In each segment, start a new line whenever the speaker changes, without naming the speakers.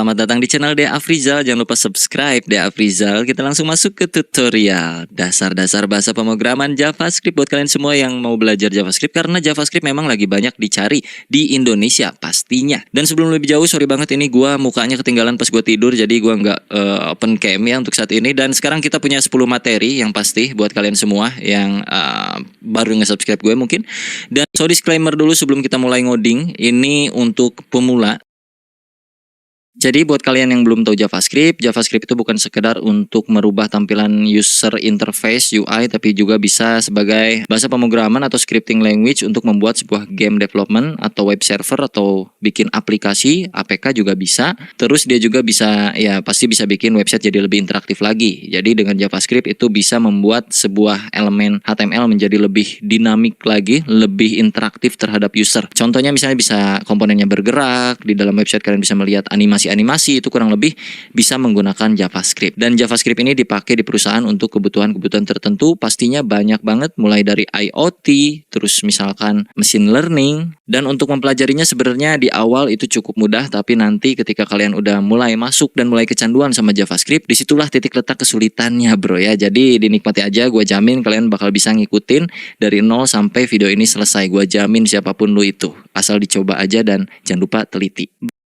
selamat datang di channel Dea Afrizal. Jangan lupa subscribe Dea Afrizal. Kita langsung masuk ke tutorial dasar-dasar bahasa pemrograman JavaScript buat kalian semua yang mau belajar JavaScript, karena JavaScript memang lagi banyak dicari di Indonesia pastinya. Dan sebelum lebih jauh, sorry banget ini gua mukanya ketinggalan pas gua tidur, jadi gua nggak open cam ya untuk saat ini. Dan sekarang kita punya 10 materi yang pasti buat kalian semua yang baru nge-subscribe gue mungkin. Dan so disclaimer dulu sebelum kita mulai ngoding, ini untuk pemula. Jadi buat kalian yang belum tahu JavaScript itu bukan sekedar untuk merubah tampilan user interface UI, tapi juga bisa sebagai bahasa pemrograman atau scripting language untuk membuat sebuah game development atau web server atau bikin aplikasi, APK juga bisa. Terus dia juga bisa, ya pasti bisa bikin website jadi lebih interaktif lagi. Jadi dengan JavaScript itu bisa membuat sebuah elemen HTML menjadi lebih dinamik lagi, lebih interaktif terhadap user. Contohnya misalnya bisa komponennya bergerak, di dalam website kalian bisa melihat animasi itu kurang lebih bisa menggunakan JavaScript. Dan JavaScript ini dipakai di perusahaan untuk kebutuhan-kebutuhan tertentu, pastinya banyak banget, mulai dari IoT, terus misalkan machine learning. Dan untuk mempelajarinya sebenarnya di awal itu cukup mudah, tapi nanti ketika kalian udah mulai masuk dan mulai kecanduan sama JavaScript, disitulah titik letak kesulitannya bro ya. Jadi dinikmati aja, gue jamin kalian bakal bisa ngikutin dari nol sampai video ini selesai. Gue jamin siapapun lu itu, asal dicoba aja dan jangan lupa teliti.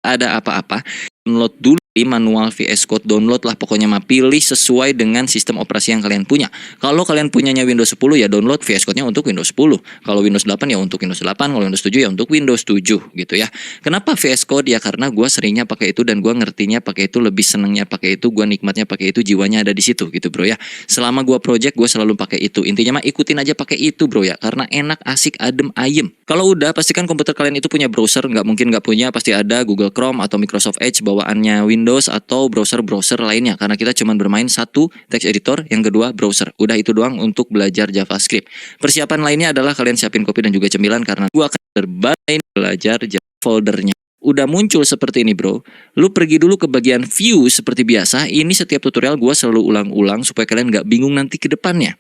Ada apa-apa, download dulu manual VS Code, download lah pokoknya mah, pilih sesuai dengan sistem operasi yang kalian punya. Kalau kalian punyanya Windows 10 ya download VS Code-nya untuk Windows 10. Kalau Windows 8 ya untuk Windows 8, kalau Windows 7 ya untuk Windows 7 gitu ya. Kenapa VS Code? Ya karena gue seringnya pakai itu dan gue ngertinya pakai itu, lebih senengnya pakai itu, gue nikmatnya pakai itu, jiwanya ada di situ gitu bro ya. Selama gue project gue selalu pakai itu. Intinya mah ikutin aja pakai itu bro ya, karena enak, asik, adem, ayem. Kalau udah pastikan komputer kalian itu punya browser, nggak mungkin nggak punya, pasti ada Google Chrome atau Microsoft Edge bawaannya Windows atau browser-browser lainnya, karena kita cuma bermain satu text editor, yang kedua browser. Udah itu doang untuk belajar JavaScript. Persiapan lainnya adalah kalian siapin kopi dan juga cemilan, karena gua akan berbagai belajar foldernya. Udah muncul seperti ini bro, lu pergi dulu ke bagian view seperti biasa. Ini setiap tutorial gua selalu ulang-ulang supaya kalian nggak bingung nanti ke depannya.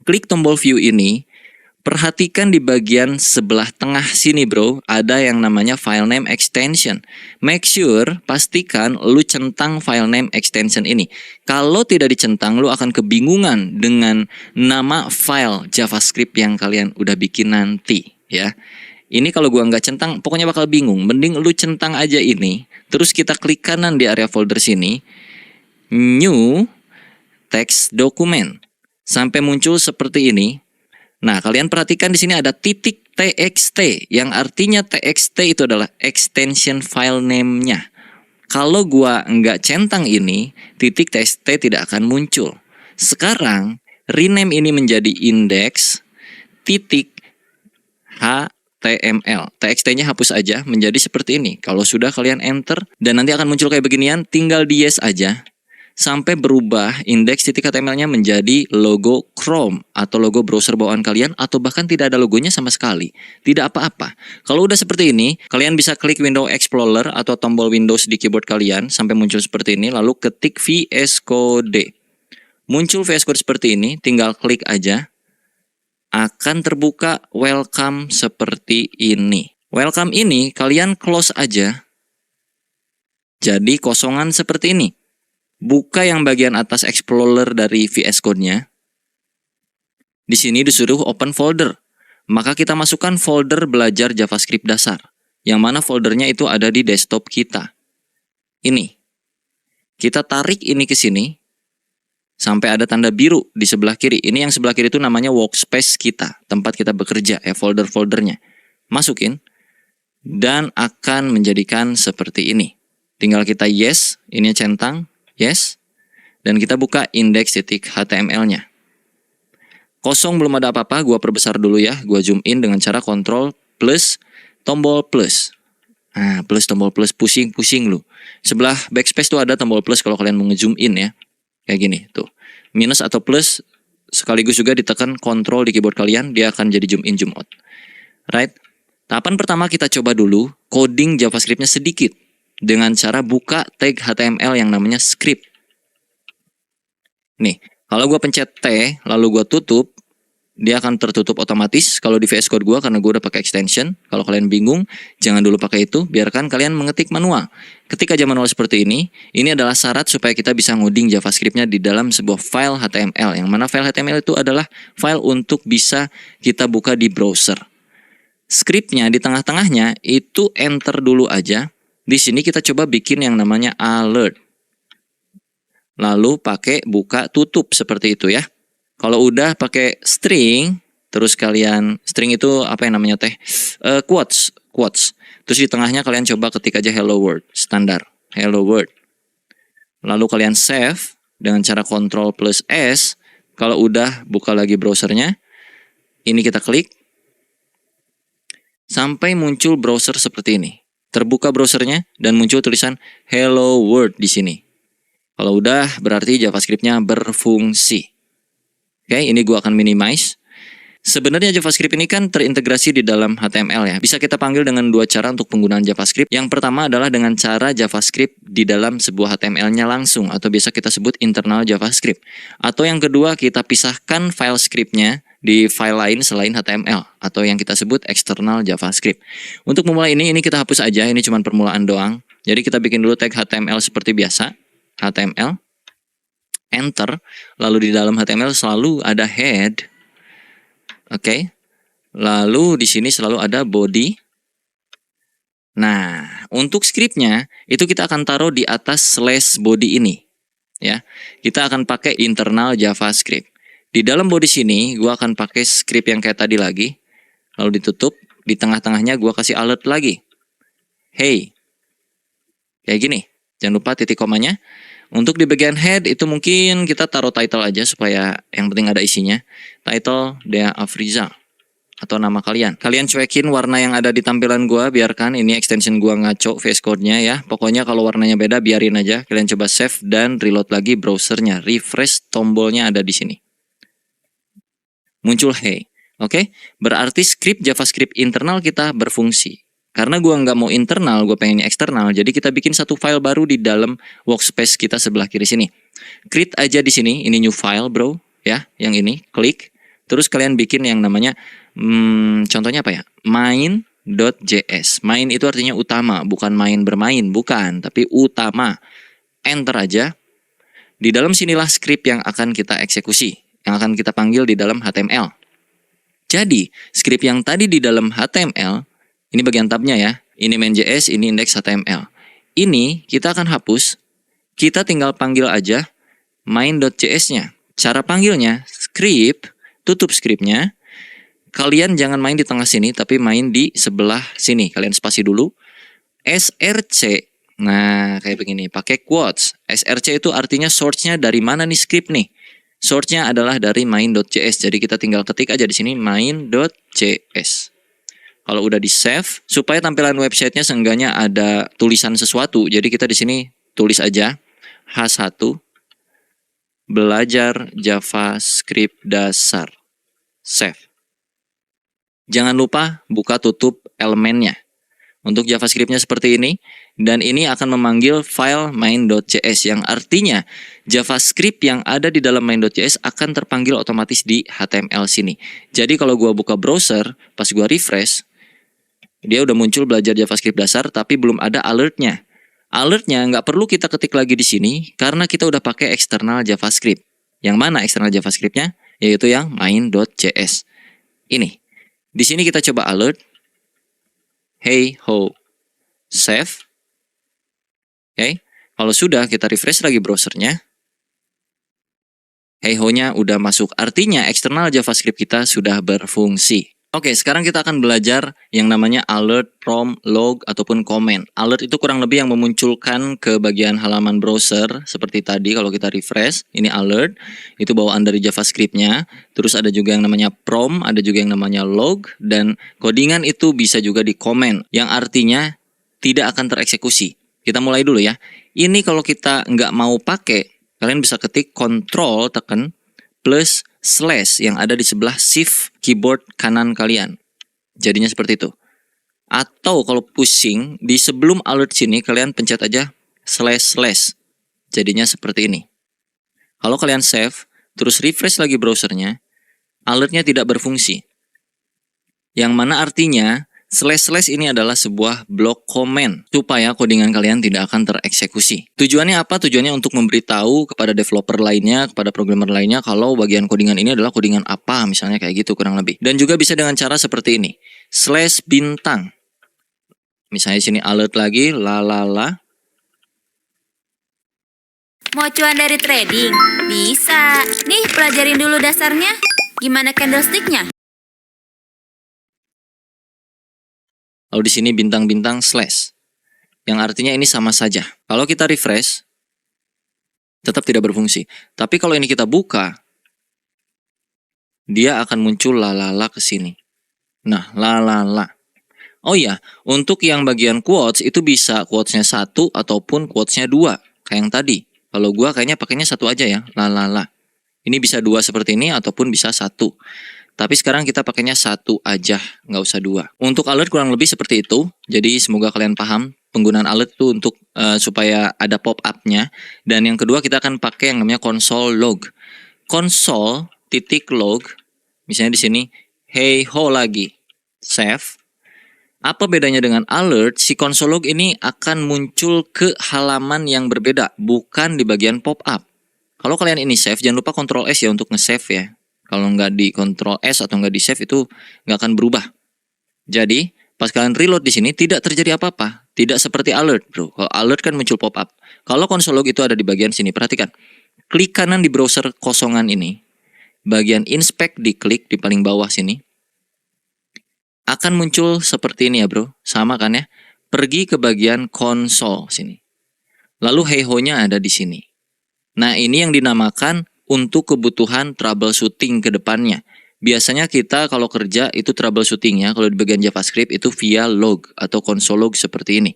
Klik tombol view ini. Perhatikan di bagian sebelah tengah sini bro, ada yang namanya file name extension. Make sure, pastikan lu centang file name extension ini. Kalau tidak dicentang, lu akan kebingungan dengan nama file JavaScript yang kalian udah bikin nanti ya. Ini kalau gua nggak centang, pokoknya bakal bingung. Mending lu centang aja ini, terus kita klik kanan di area folder sini, new text document, sampai muncul seperti ini. Nah, kalian perhatikan di sini ada titik .txt, yang artinya txt itu adalah extension file name-nya. Kalau gua nggak centang ini, titik .txt tidak akan muncul. Sekarang, rename ini menjadi index titik HTML. TXT-nya hapus aja menjadi seperti ini. Kalau sudah kalian enter, dan nanti akan muncul kayak beginian, tinggal di yes aja. Sampai berubah index.html-nya menjadi logo Chrome atau logo browser bawaan kalian, atau bahkan tidak ada logonya sama sekali. Tidak apa-apa. Kalau udah seperti ini, kalian bisa klik window Explorer atau tombol Windows di keyboard kalian sampai muncul seperti ini, lalu ketik VS Code. Muncul VS Code seperti ini, tinggal klik aja. Akan terbuka welcome seperti ini. Welcome ini kalian close aja. Jadi kosongan seperti ini. Buka yang bagian atas Explorer dari VS Code-nya. Di sini disuruh open folder. Maka kita masukkan folder belajar JavaScript dasar. Yang mana foldernya itu ada di desktop kita. Ini. Kita tarik ini ke sini. Sampai ada tanda biru di sebelah kiri. Ini yang sebelah kiri itu namanya workspace kita. Tempat kita bekerja ya, folder-foldernya. Masukin. Dan akan menjadikan seperti ini. Tinggal kita yes, ini centang. Yes, dan kita buka index.html-nya. Kosong, belum ada apa-apa, gua perbesar dulu ya. Gua zoom in dengan cara Ctrl plus tombol plus. Nah, plus tombol plus, pusing-pusing lu. Sebelah backspace tuh ada tombol plus kalau kalian mau nge-zoom in ya. Kayak gini, tuh. Minus atau plus sekaligus juga ditekan Ctrl di keyboard kalian, dia akan jadi zoom in, zoom out. Right? Tahapan pertama kita coba dulu coding JavaScript-nya sedikit. Dengan cara buka tag HTML yang namanya script. Nih, kalau gue pencet T, lalu gue tutup, dia akan tertutup otomatis kalau di VS Code gua karena gua udah pakai extension. Kalau kalian bingung, jangan dulu pakai itu, biarkan kalian mengetik manual. Ketik aja manual seperti ini adalah syarat supaya kita bisa ngoding JavaScript-nya di dalam sebuah file HTML. Yang mana file HTML itu adalah file untuk bisa kita buka di browser. Script-nya di tengah-tengahnya itu enter dulu aja. Di sini kita coba bikin yang namanya alert. Lalu pakai buka tutup seperti itu ya. Kalau udah pakai string, terus kalian string itu apa yang namanya teh? Quotes. Terus di tengahnya kalian coba ketik aja hello world, standar. Hello world. Lalu kalian save dengan cara Ctrl plus S. Kalau udah buka lagi browsernya, ini kita klik. Sampai muncul browser seperti ini. Terbuka browsernya dan muncul tulisan hello world di sini. Kalau udah berarti JavaScript-nya berfungsi. Oke, ini gua akan minimize. Sebenarnya JavaScript ini kan terintegrasi di dalam HTML ya. Bisa kita panggil dengan dua cara untuk penggunaan JavaScript. Yang pertama adalah dengan cara JavaScript di dalam sebuah HTML-nya langsung, atau biasa kita sebut internal JavaScript. Atau yang kedua, kita pisahkan file script-nya di file lain selain HTML, atau yang kita sebut external JavaScript. Untuk memulai ini kita hapus aja, ini cuma permulaan doang. Jadi kita bikin dulu tag HTML seperti biasa. HTML. Enter, lalu di dalam HTML selalu ada head, oke. Lalu di sini selalu ada body. Nah, untuk scriptnya itu kita akan taruh di atas slash body ini, ya. Kita akan pakai internal JavaScript. Di dalam body sini, gua akan pakai script yang kayak tadi lagi, lalu ditutup. Di tengah-tengahnya gua kasih alert lagi. Hey, kayak gini. Jangan lupa titik komanya. Untuk di bagian head itu mungkin kita taruh title aja supaya yang penting ada isinya. Title Dea Afrizal atau nama kalian. Kalian cuekin warna yang ada di tampilan gua, biarkan ini extension gua ngaco VS Code-nya ya. Pokoknya kalau warnanya beda biarin aja. Kalian coba save dan reload lagi browsernya. Refresh, tombolnya ada di sini. Muncul hey. Oke? Berarti script JavaScript internal kita berfungsi. Karena gua nggak mau internal, gue pengennya eksternal. Jadi kita bikin satu file baru di dalam workspace kita sebelah kiri sini. Create aja di sini, ini new file bro, ya, yang ini, klik. Terus kalian bikin yang namanya, contohnya apa ya? Main.js. Main itu artinya utama, bukan main bermain, bukan, tapi utama. Enter aja. Di dalam sinilah script yang akan kita eksekusi, yang akan kita panggil di dalam HTML. Jadi, script yang tadi di dalam HTML, ini bagian tabnya ya. Ini main.js, ini index HTML. Ini kita akan hapus. Kita tinggal panggil aja main.js-nya. Cara panggilnya, script, tutup scriptnya. Kalian jangan main di tengah sini, tapi main di sebelah sini. Kalian spasi dulu. src. Nah, kayak begini. Pakai quotes. src itu artinya source-nya dari mana nih script nih. Source-nya adalah dari main.js. Jadi kita tinggal ketik aja di sini main.js. Kalau udah di save, supaya tampilan websitenya seenggaknya ada tulisan sesuatu. Jadi kita di sini tulis aja H1 belajar JavaScript dasar. Save. Jangan lupa buka tutup elemennya. Untuk JavaScript-nya seperti ini. Dan ini akan memanggil file main.js. Yang artinya JavaScript yang ada di dalam main.js akan terpanggil otomatis di HTML sini. Jadi kalau gua buka browser, pas gua refresh, dia udah muncul belajar JavaScript dasar, tapi belum ada alertnya. Alertnya nggak perlu kita ketik lagi di sini, karena kita udah pakai eksternal JavaScript. Yang mana eksternal JavaScript-nya? Yaitu yang main.js. Ini. Di sini kita coba alert. Hey ho. Save. Oke. Kalau sudah, kita refresh lagi browsernya. Hey ho-nya udah masuk. Artinya eksternal JavaScript kita sudah berfungsi. Oke, sekarang kita akan belajar yang namanya alert, prompt, log, ataupun comment. Alert itu kurang lebih yang memunculkan ke bagian halaman browser. Seperti tadi kalau kita refresh, ini alert. Itu bawaan dari JavaScript-nya. Terus ada juga yang namanya prompt, ada juga yang namanya log. Dan codingan itu bisa juga di comment. Yang artinya tidak akan tereksekusi. Kita mulai dulu ya. Ini kalau kita nggak mau pakai, kalian bisa ketik Ctrl tekan plus slash yang ada di sebelah shift keyboard kanan kalian. Jadinya seperti itu. Atau kalau pusing, di sebelum alert sini kalian pencet aja slash. Jadinya seperti ini. Kalau kalian save, terus refresh lagi browsernya, alertnya tidak berfungsi. Yang mana artinya slash ini adalah sebuah blok komen supaya codingan kalian tidak akan tereksekusi. Tujuannya apa? Tujuannya untuk memberitahu kepada developer lainnya, kepada programmer lainnya kalau bagian codingan ini adalah codingan apa, misalnya kayak gitu kurang lebih. Dan juga bisa dengan cara seperti ini. /bintang. Misalnya di sini alert lagi, lalala.
Mau cuan dari trading? Bisa. Nih, pelajarin dulu dasarnya. Gimana candlestick-nya?
Lalu di sini bintang-bintang slash. Yang artinya ini sama saja. Kalau kita refresh, tetap tidak berfungsi. Tapi kalau ini kita buka, dia akan muncul lalala ke sini. Nah, lalala. Oh iya, untuk yang bagian quotes itu bisa quotesnya 1 ataupun quotesnya 2. Kayak yang tadi. Kalau gua kayaknya pakainya 1 aja ya, lalala. Ini bisa 2 seperti ini ataupun bisa 1. Tapi sekarang kita pakainya 1 aja, nggak usah 2. Untuk alert kurang lebih seperti itu. Jadi semoga kalian paham penggunaan alert itu untuk supaya ada pop-up-nya. Dan yang kedua kita akan pakai yang namanya console log. Console.log. Misalnya di sini hey ho lagi. Save. Apa bedanya dengan alert? Si console log ini akan muncul ke halaman yang berbeda, bukan di bagian pop-up. Kalau kalian ini save, jangan lupa Ctrl S ya untuk nge-save ya. Kalau nggak di Ctrl S atau nggak di save itu nggak akan berubah. Jadi pas kalian reload di sini tidak terjadi apa-apa, tidak seperti alert bro. Kalau alert kan muncul pop-up. Kalau console log itu ada di bagian sini, perhatikan. Klik kanan di browser kosongan ini, bagian inspect diklik di paling bawah sini, akan muncul seperti ini ya bro, sama kan ya. Pergi ke bagian console sini. Lalu hey ho-nya ada di sini. Nah ini yang dinamakan untuk kebutuhan troubleshooting ke depannya. Biasanya kita kalau kerja itu troubleshootingnya kalau di bagian JavaScript itu via log atau console log seperti ini.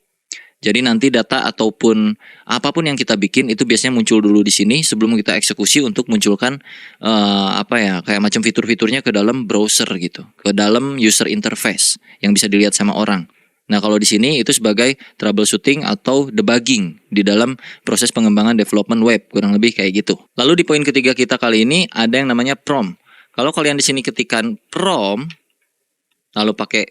Jadi nanti data ataupun apapun yang kita bikin itu biasanya muncul dulu di sini sebelum kita eksekusi untuk munculkan kayak macam fitur-fiturnya ke dalam browser gitu, ke dalam user interface yang bisa dilihat sama orang. Nah kalau di sini itu sebagai troubleshooting atau debugging di dalam proses pengembangan development web, kurang lebih kayak gitu. Lalu di poin ketiga kita kali ini ada yang namanya prompt. Kalau kalian di sini ketikkan prompt, lalu pakai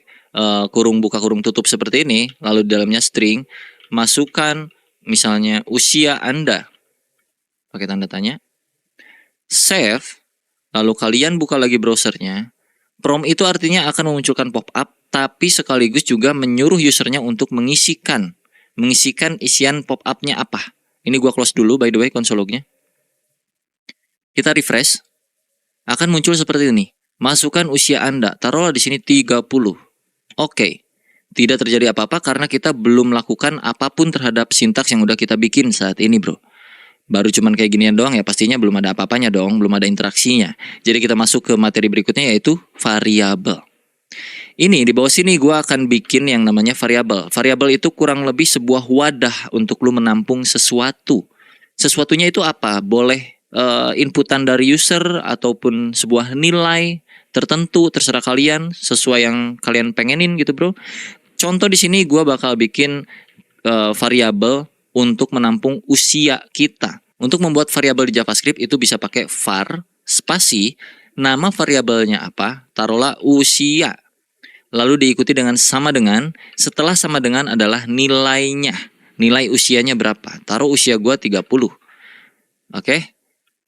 kurung buka kurung tutup seperti ini, lalu di dalamnya string, masukkan misalnya usia Anda, pakai tanda tanya, save, lalu kalian buka lagi browsernya. Prompt itu artinya akan memunculkan pop-up, tapi sekaligus juga menyuruh usernya untuk mengisikan isian pop-up-nya apa. Ini gua close dulu by the way console log-nya. Kita refresh, akan muncul seperti ini. Masukkan usia Anda, taruhlah di sini 30. Oke. Tidak terjadi apa-apa karena kita belum melakukan apapun terhadap sintaks yang udah kita bikin saat ini, bro. Baru cuman kayak ginian doang ya, pastinya belum ada apa-apanya dong, belum ada interaksinya. Jadi kita masuk ke materi berikutnya yaitu variabel. Ini di bawah sini gue akan bikin yang namanya variabel. Variabel itu kurang lebih sebuah wadah untuk lu menampung sesuatu. Sesuatunya itu apa? Boleh inputan dari user ataupun sebuah nilai tertentu, terserah kalian sesuai yang kalian pengenin gitu, bro. Contoh di sini gue bakal bikin variabel untuk menampung usia kita. Untuk membuat variabel di JavaScript itu bisa pakai var spasi nama variabelnya apa, taruhlah usia. Lalu diikuti dengan sama dengan, setelah sama dengan adalah nilainya. Nilai usianya berapa? Taruh usia gua 30. Oke.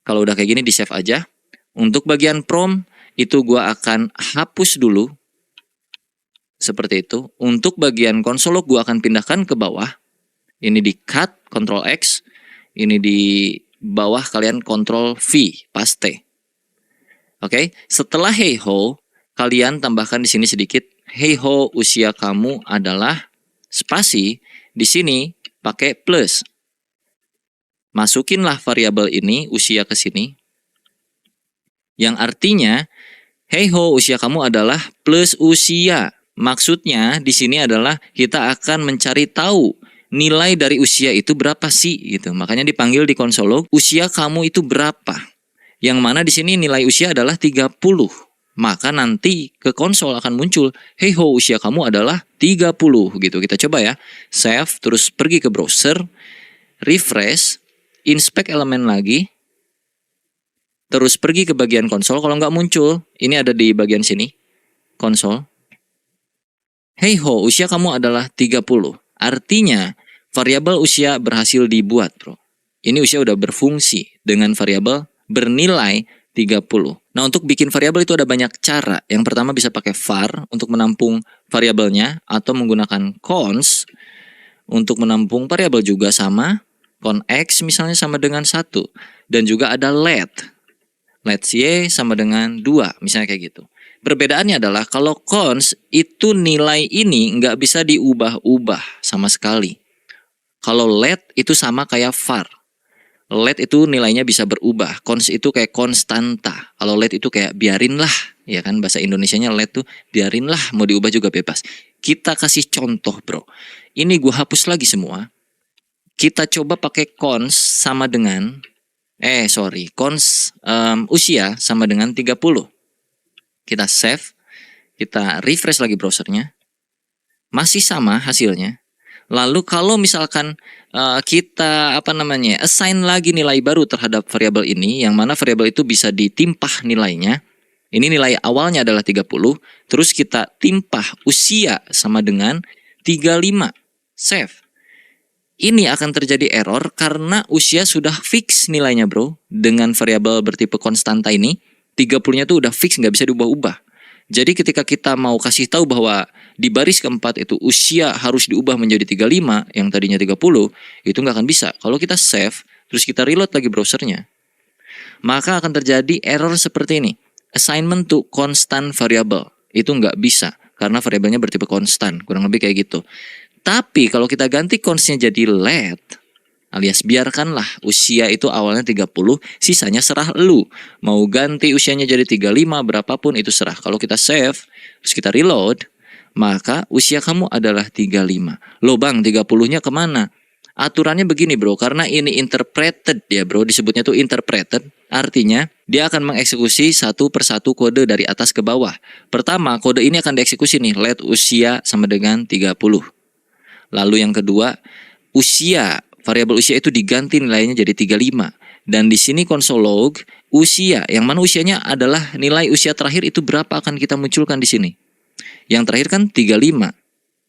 Kalau udah kayak gini di save aja. Untuk bagian prompt itu gua akan hapus dulu. Seperti itu. Untuk bagian console log gua akan pindahkan ke bawah. Ini di cut, Ctrl X. Ini di bawah kalian Ctrl V, paste. Oke, setelah hey ho, kalian tambahkan di sini sedikit. Hey ho, usia kamu adalah spasi. Di sini pakai plus. Masukinlah variabel ini, usia ke sini. Yang artinya, hey ho, usia kamu adalah plus usia. Maksudnya di sini adalah kita akan mencari tahu nilai dari usia itu berapa sih gitu. Makanya dipanggil di console log, usia kamu itu berapa? Yang mana di sini nilai usia adalah 30. Maka nanti ke konsol akan muncul, hey ho, usia kamu adalah 30 gitu. Kita coba ya. Save, terus pergi ke browser, refresh, inspect elemen lagi. terus pergi ke bagian konsol. Kalau nggak muncul, ini ada di bagian sini, konsol. Hey ho, usia kamu adalah 30. Artinya, variabel usia berhasil dibuat, bro. Ini usia udah berfungsi dengan variabel bernilai 30. Nah, untuk bikin variabel itu ada banyak cara. Yang pertama bisa pakai var untuk menampung variabelnya, atau menggunakan cons untuk menampung variabel juga sama. Con X misalnya sama dengan 1. Dan juga ada let. Let's Y sama dengan 2, misalnya kayak gitu. Perbedaannya adalah kalau cons itu nilai ini nggak bisa diubah-ubah sama sekali. Kalau let itu sama kayak var. Let itu nilainya bisa berubah. Cons itu kayak konstanta. Kalau let itu kayak biarinlah. Ya kan, bahasa Indonesianya let tuh biarinlah, mau diubah juga bebas. Kita kasih contoh, bro. Ini gua hapus lagi semua. Kita coba pakai cons sama dengan cons usia sama dengan 30. Kita save, kita refresh lagi browsernya, masih sama hasilnya. Lalu kalau misalkan kita assign lagi nilai baru terhadap variabel ini, yang mana variabel itu bisa ditimpah nilainya. Ini nilai awalnya adalah 30, terus kita timpah usia sama dengan 35, save. Ini akan terjadi error karena usia sudah fix nilainya, bro. Dengan variabel bertipe konstanta ini, 30-nya tuh udah fix, nggak bisa diubah-ubah. Jadi ketika kita mau kasih tahu bahwa di baris keempat itu usia harus diubah menjadi 35, yang tadinya 30, itu nggak akan bisa. Kalau kita save, terus kita reload lagi browsernya, maka akan terjadi error seperti ini. Assignment to constant variable. Itu nggak bisa, karena variabelnya bertipe konstan. Kurang lebih kayak gitu. Tapi kalau kita ganti consnya jadi let, alias biarkanlah usia itu awalnya 30, sisanya serah lu. Mau ganti usianya jadi 35, berapapun itu serah. Kalau kita save, terus kita reload, maka usia kamu adalah 35. Loh bang, 30-nya kemana? Aturannya begini, bro, karena ini interpreted ya, bro, disebutnya tuh interpreted. Artinya, dia akan mengeksekusi satu persatu kode dari atas ke bawah. Pertama, kode ini akan dieksekusi nih, let usia sama dengan 30. Lalu yang kedua, usia, variabel usia itu diganti nilainya jadi 35. Dan di sini console log, usia, yang mana usianya adalah nilai usia terakhir itu berapa akan kita munculkan di sini. Yang terakhir kan 35.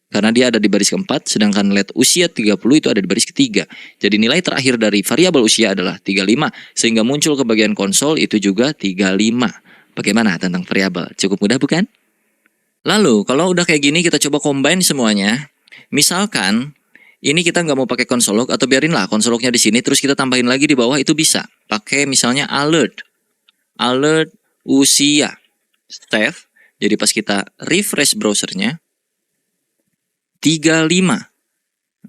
Karena dia ada di baris keempat, sedangkan let usia 30 itu ada di baris ketiga. Jadi nilai terakhir dari variabel usia adalah 35. Sehingga muncul ke bagian konsol itu juga 35. Bagaimana tentang variabel? Cukup mudah bukan? Lalu, kalau udah kayak gini kita coba combine semuanya. Misalkan ini kita nggak mau pakai console log, atau biarinlah console lognya di sini, terus kita tambahin lagi di bawah, itu bisa pakai misalnya alert usia, save. Jadi pas kita refresh browsernya 35,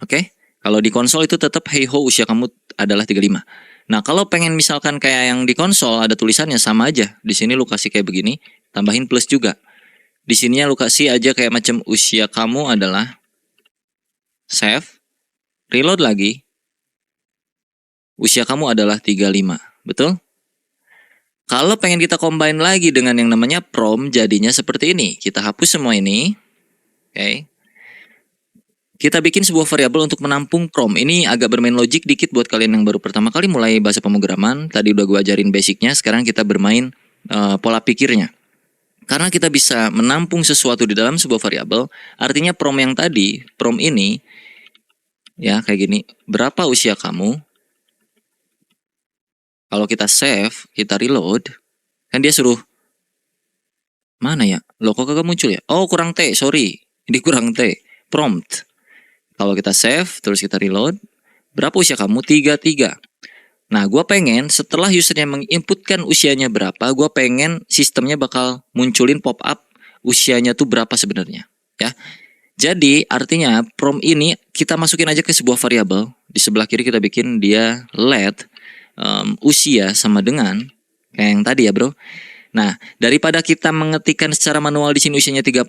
oke? Kalau di konsol itu tetap hey ho usia kamu adalah 35. Nah kalau pengen misalkan kayak yang di konsol ada tulisannya sama aja, di sini lu kasih kayak begini, tambahin plus juga. Di sininya lu kasih aja kayak macam usia kamu adalah, save, reload lagi, usia kamu adalah 35, betul? Kalau pengen kita combine lagi dengan yang namanya prom, jadinya seperti ini. Kita hapus semua ini, oke? Kita bikin sebuah variabel untuk menampung prom. Ini agak bermain logik dikit buat kalian yang baru pertama kali mulai bahasa pemrograman. Tadi udah gue ajarin basicnya, sekarang kita bermain pola pikirnya. Karena kita bisa menampung sesuatu di dalam sebuah variabel, artinya prom yang tadi, prom ini, ya kayak gini, berapa usia kamu? Kalau kita save, kita reload, kan dia suruh, mana ya? Loh kok kagak muncul ya? Oh kurang T, sorry, ini kurang T, prompt. Kalau kita save, terus kita reload, berapa usia kamu? 33. Nah, gue pengen setelah usernya menginputkan usianya berapa, gue pengen sistemnya bakal munculin pop-up usianya tuh berapa sebenarnya, ya. Jadi artinya prom ini kita masukin aja ke sebuah variabel. Di sebelah kiri kita bikin dia let usia sama dengan kayak yang tadi ya, bro. Nah, daripada kita mengetikkan secara manual di sini usianya 30,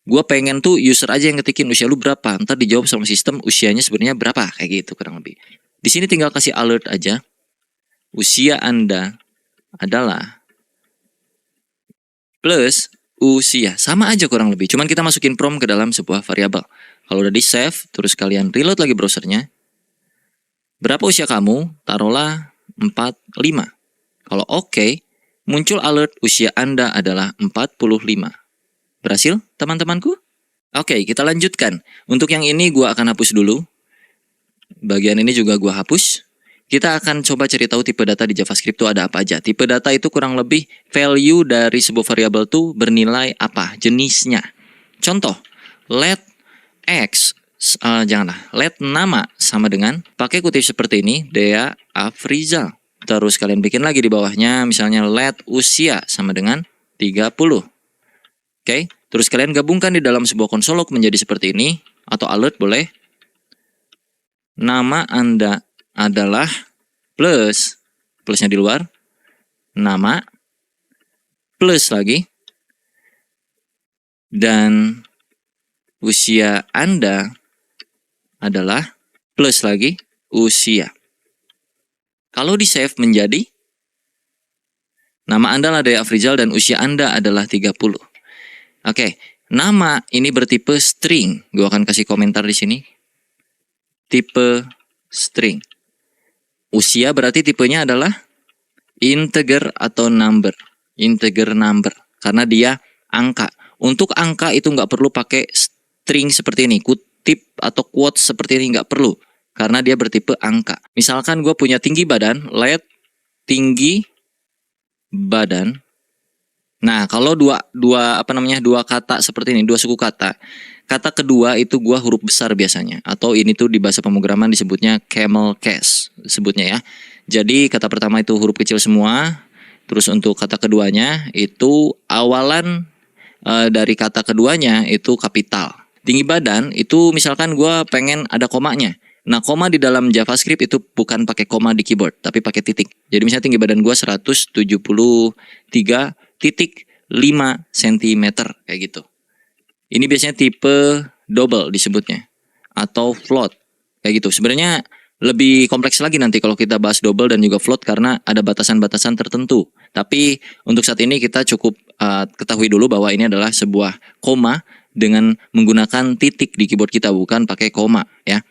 gue pengen tuh user aja yang ngetikin usia lu berapa, ntar dijawab sama sistem usianya sebenarnya berapa, kayak gitu kurang lebih. Di sini tinggal kasih alert aja. Usia Anda adalah plus usia. Sama aja kurang lebih. Cuman kita masukin prom ke dalam sebuah variabel. Kalau udah di save, terus kalian reload lagi browsernya. Berapa usia kamu? Taruhlah 45. Kalau oke, muncul alert usia Anda adalah 45. Berhasil, teman-temanku? Oke, kita lanjutkan. Untuk yang ini gua akan hapus dulu. Bagian ini juga gua hapus. Kita akan coba cari tahu tipe data di JavaScript itu ada apa aja. Tipe data itu kurang lebih value dari sebuah variabel tuh bernilai apa, jenisnya. Contoh, let x, let nama sama dengan, pakai kutip seperti ini, Dea Afrizal. Terus kalian bikin lagi di bawahnya, misalnya let usia sama dengan 30. Oke, terus kalian gabungkan di dalam sebuah konsol log menjadi seperti ini, atau alert boleh. Nama Anda adalah plusnya di luar, nama, plus lagi, dan usia Anda adalah plus lagi usia. Kalau di save menjadi, nama Anda adalah Dea Afrizal dan usia Anda adalah 30. Oke, nama ini bertipe string. Gue akan kasih komentar di sini. Tipe string. Usia berarti tipenya adalah integer atau number. Integer number. Karena dia angka. Untuk angka itu nggak perlu pakai string seperti ini. Kutip atau quotes seperti ini nggak perlu. Karena dia bertipe angka. Misalkan gue punya tinggi badan. Let tinggi badan. Nah, kalau dua kata seperti ini, dua suku kata. Kata kedua itu gua huruf besar biasanya, atau ini tuh di bahasa pemrograman disebutnya camel case sebutnya ya. Jadi kata pertama itu huruf kecil semua, terus untuk kata keduanya itu awalan dari kata keduanya itu kapital. Tinggi badan itu misalkan gua pengen ada komanya. Nah, koma di dalam JavaScript itu bukan pakai koma di keyboard, tapi pakai titik. Jadi misalnya tinggi badan gua 173.5 cm kayak gitu. Ini biasanya tipe double disebutnya, atau float kayak gitu. Sebenarnya lebih kompleks lagi nanti kalau kita bahas double dan juga float karena ada batasan-batasan tertentu. Tapi untuk saat ini kita cukup ketahui dulu bahwa ini adalah sebuah koma dengan menggunakan titik di keyboard kita, bukan pakai koma ya.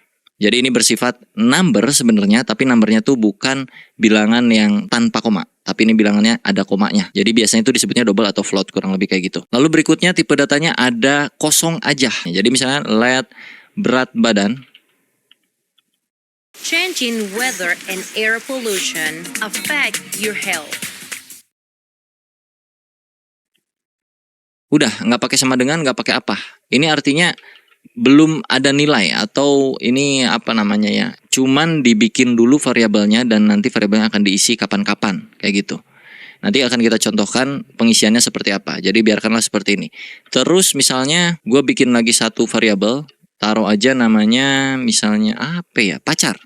Jadi ini bersifat number sebenarnya, tapi numbernya tuh bukan bilangan yang tanpa koma, tapi ini bilangannya ada komanya. Jadi biasanya itu disebutnya double atau float, kurang lebih kayak gitu. Lalu berikutnya tipe datanya ada kosong aja. Jadi misalnya let berat badan.
Change in weather and air pollution affect your health.
Udah, nggak pakai sama dengan, nggak pakai apa. Ini artinya belum ada nilai atau ini apa namanya ya, cuman dibikin dulu variabelnya dan nanti variabelnya akan diisi kapan-kapan kayak gitu. Nanti akan kita contohkan pengisiannya seperti apa. Jadi biarkanlah seperti ini. Terus misalnya gue bikin lagi satu variabel, taruh aja namanya misalnya apa ya, pacar.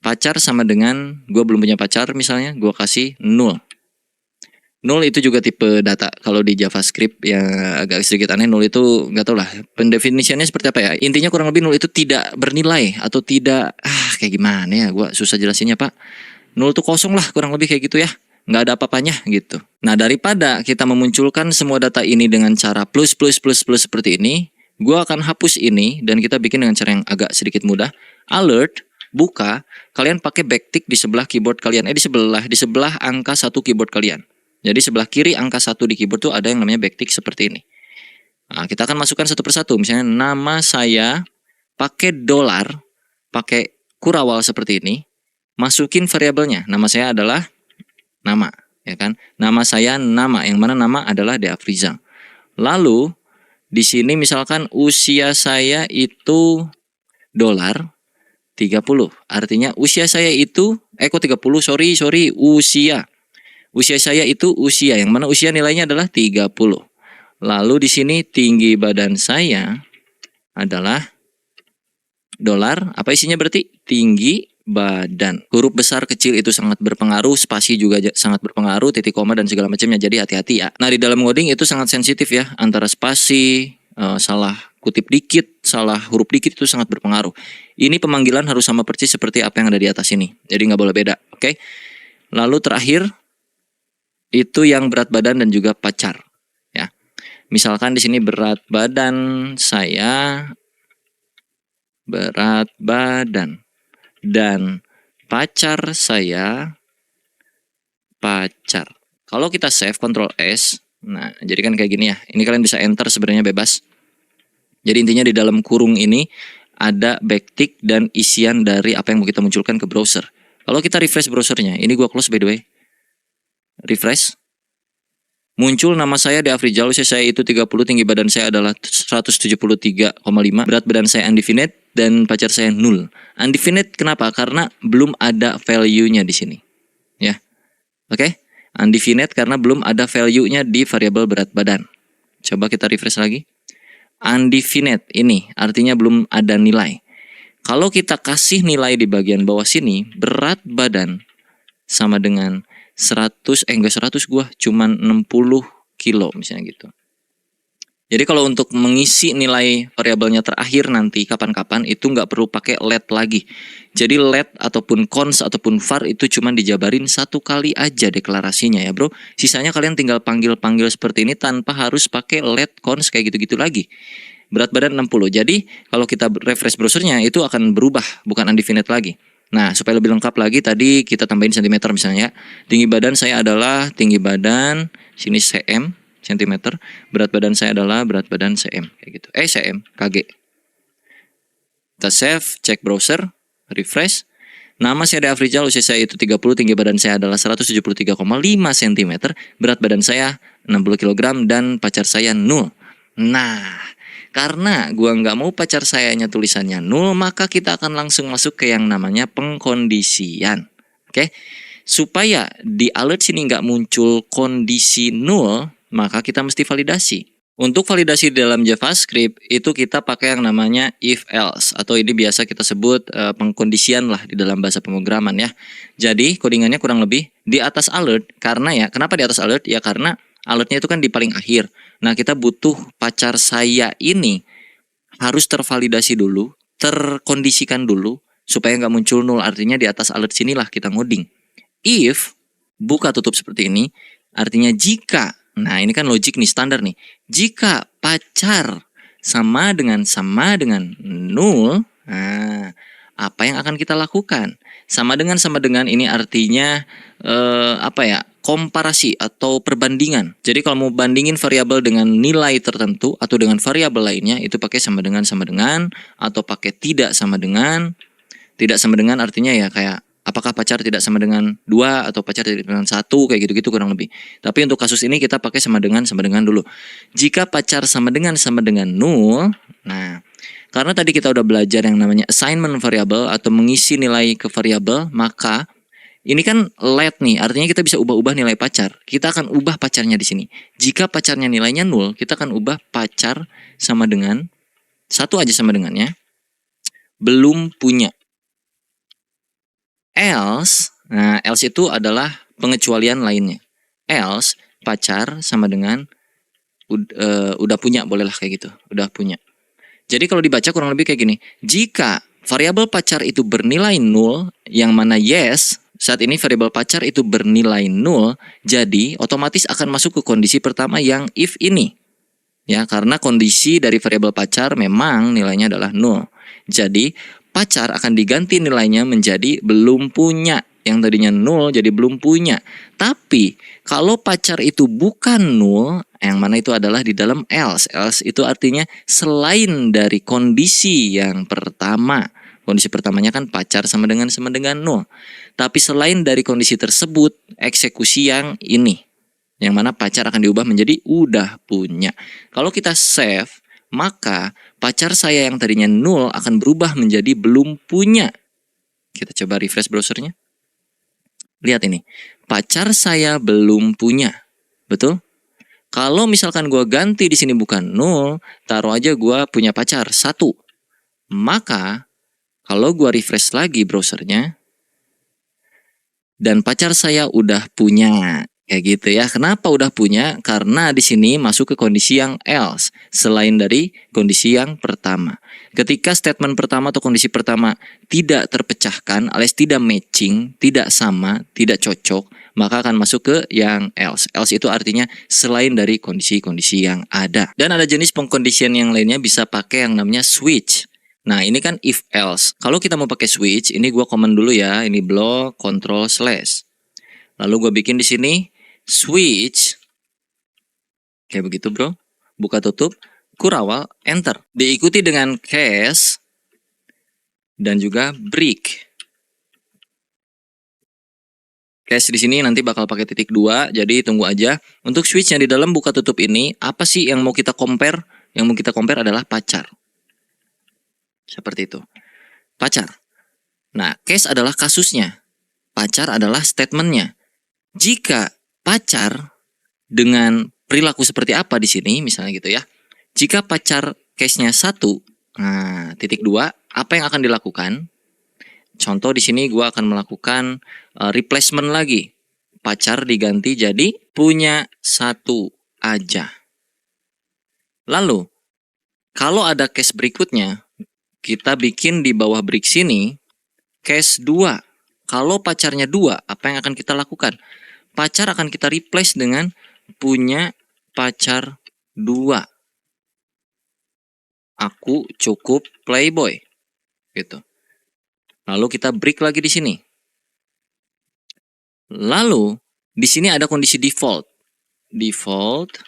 Pacar sama dengan gue belum punya pacar misalnya, gue kasih 0. 0 itu juga tipe data. Kalau di JavaScript yang agak sedikit aneh, 0 itu nggak tahu lah pendefinisiannya seperti apa ya. Intinya kurang lebih 0 itu tidak bernilai atau tidak kayak gimana ya, gue susah jelasinnya pak. 0 itu kosong lah kurang lebih kayak gitu ya, nggak ada apa-apanya gitu. Nah, daripada kita memunculkan semua data ini dengan cara plus seperti ini, gue akan hapus ini dan kita bikin dengan cara yang agak sedikit mudah. Alert, buka, kalian pakai backtick di sebelah keyboard kalian. Di sebelah angka 1 keyboard kalian. Jadi sebelah kiri angka 1 di keyboard tuh ada yang namanya backtick seperti ini. Nah, kita akan masukkan satu persatu. Misalnya nama saya pakai $, pakai kurawal seperti ini. Masukin variabelnya. Nama saya adalah nama, ya kan? Nama saya nama, yang mana nama adalah Dea Afrizal. Lalu di sini misalkan usia saya itu $30. Artinya usia saya itu kok 30, sorry, usia. Usia saya itu usia, yang mana usia nilainya adalah 30. Lalu di sini tinggi badan saya adalah $. Apa isinya berarti? Tinggi badan. Huruf besar kecil itu sangat berpengaruh, spasi juga sangat berpengaruh, titik koma dan segala macamnya. Jadi hati-hati ya. Nah, di dalam ngoding itu sangat sensitif ya, antara spasi, salah kutip dikit, salah huruf dikit itu sangat berpengaruh. Ini pemanggilan harus sama persis seperti apa yang ada di atas ini. Jadi nggak boleh beda, oke? Lalu terakhir itu yang berat badan dan juga pacar, ya. Misalkan di sini berat badan saya, berat badan, dan pacar saya pacar. Kalau kita save Ctrl S, nah jadi kan kayak gini ya. Ini kalian bisa enter sebenarnya bebas. Jadi intinya di dalam kurung ini ada backtick dan isian dari apa yang mau kita munculkan ke browser. Kalau kita refresh browsernya, ini gua close by the way. Refresh. Muncul nama saya di Afrizal, usia saya itu 30, tinggi badan saya adalah 173,5, berat badan saya undefinite, dan pacar saya 0. Undefinite kenapa? Karena belum ada value-nya di sini. Ya. Oke? Undefinite karena belum ada value-nya di variabel berat badan. Coba kita refresh lagi. Undefinite ini artinya belum ada nilai. Kalau kita kasih nilai di bagian bawah sini, berat badan sama dengan 100 gua cuman 60 kilo misalnya gitu. Jadi kalau untuk mengisi nilai variabelnya terakhir nanti kapan-kapan itu nggak perlu pakai let lagi. Jadi let ataupun cons ataupun var itu cuman dijabarin satu kali aja deklarasinya ya bro. Sisanya kalian tinggal panggil-panggil seperti ini tanpa harus pakai let cons kayak gitu-gitu lagi. Berat badan 60. Jadi kalau kita refresh browsernya itu akan berubah, bukan undefinite lagi. Nah, supaya lebih lengkap lagi tadi kita tambahin sentimeter misalnya ya. Tinggi badan saya adalah tinggi badan sini cm, sentimeter. Berat badan saya adalah berat badan cm kayak gitu. Cm, kg. Kita save, cek browser, refresh. Nama saya Ade Afrizal, usia saya itu 30, tinggi badan saya adalah 173,5 cm, berat badan saya 60 kg dan pacar saya 0. Nah, karena gua nggak mau pacar sayanya tulisannya 0, maka kita akan langsung masuk ke yang namanya pengkondisian. Oke, supaya di alert sini nggak muncul kondisi 0, maka kita mesti validasi. Untuk validasi di dalam JavaScript itu kita pakai yang namanya if else atau ini biasa kita sebut pengkondisian lah di dalam bahasa pemrograman ya. Jadi codingannya kurang lebih di atas alert karena ya, kenapa di atas alert? Ya karena alertnya itu kan di paling akhir. Nah, kita butuh pacar saya ini harus tervalidasi dulu, terkondisikan dulu, supaya nggak muncul 0. Artinya di atas alert sinilah kita ngoding. If, buka tutup seperti ini, artinya jika, nah ini kan logik nih, standar nih. Jika pacar sama dengan 0, nah, apa yang akan kita lakukan? Sama dengan ini artinya komparasi atau perbandingan. Jadi kalau mau bandingin variabel dengan nilai tertentu atau dengan variabel lainnya itu pakai sama dengan atau pakai tidak sama dengan. Tidak sama dengan artinya ya kayak apakah pacar tidak sama dengan 2 atau pacar tidak dengan 1 kayak gitu-gitu kurang lebih. Tapi untuk kasus ini kita pakai sama dengan dulu. Jika pacar sama dengan 0, nah karena tadi kita udah belajar yang namanya assignment variable atau mengisi nilai ke variabel, maka ini kan let nih, artinya kita bisa ubah-ubah nilai pacar. Kita akan ubah pacarnya di sini. Jika pacarnya nilainya 0, kita akan ubah pacar sama dengan 1 aja sama dengannya. Belum punya. Else, nah else itu adalah pengecualian lainnya. Else, pacar sama dengan udah punya, bolehlah kayak gitu. Udah punya. Jadi kalau dibaca kurang lebih kayak gini. Jika variabel pacar itu bernilai 0, yang mana yes, saat ini variabel pacar itu bernilai 0, jadi otomatis akan masuk ke kondisi pertama yang if ini. Ya, karena kondisi dari variabel pacar memang nilainya adalah 0. Jadi, pacar akan diganti nilainya menjadi belum punya. Yang tadinya 0 jadi belum punya. Tapi, kalau pacar itu bukan 0, yang mana itu adalah di dalam else. Else itu artinya selain dari kondisi yang pertama. Kondisi pertamanya kan pacar sama dengan 0. Tapi selain dari kondisi tersebut, eksekusi yang ini. Yang mana pacar akan diubah menjadi udah punya. Kalau kita save, maka pacar saya yang tadinya 0 akan berubah menjadi belum punya. Kita coba refresh browsernya. Lihat ini. Pacar saya belum punya. Betul? Kalau misalkan gua ganti di sini bukan 0, taruh aja gua punya pacar 1. Maka kalau gua refresh lagi browsernya dan pacar saya udah punya, kayak gitu ya. Kenapa udah punya? Karena di sini masuk ke kondisi yang else selain dari kondisi yang pertama. Ketika statement pertama atau kondisi pertama tidak terpecahkan alias tidak matching, tidak sama, tidak cocok, maka akan masuk ke yang else. Else itu artinya selain dari kondisi-kondisi yang ada. Dan ada jenis pengkondisian yang lainnya bisa pakai yang namanya switch. Nah, ini kan if else. Kalau kita mau pakai switch, ini gua komen dulu ya. Ini blok, control, slash. Lalu gue bikin di sini switch. Kayak begitu bro. Buka tutup, kurawal, enter. Diikuti dengan case dan juga break. Case di sini nanti bakal pakai titik 2, jadi tunggu aja. Untuk switch yang di dalam buka tutup ini, apa sih yang mau kita compare? Yang mau kita compare adalah pacar. Seperti itu. Pacar. Nah, case adalah kasusnya. Pacar adalah statementnya. Jika pacar dengan perilaku seperti apa di sini, misalnya gitu ya. Jika pacar case-nya 1, nah, titik 2, apa yang akan dilakukan? Contoh di sini gue akan melakukan replacement lagi. Pacar diganti jadi punya 1 aja. Lalu, kalau ada case berikutnya, kita bikin di bawah break sini, case 2. Kalau pacarnya 2, apa yang akan kita lakukan? Pacar akan kita replace dengan punya pacar 2. Aku cukup playboy. Gitu. Lalu kita break lagi di sini. Lalu, di sini ada kondisi default. Default.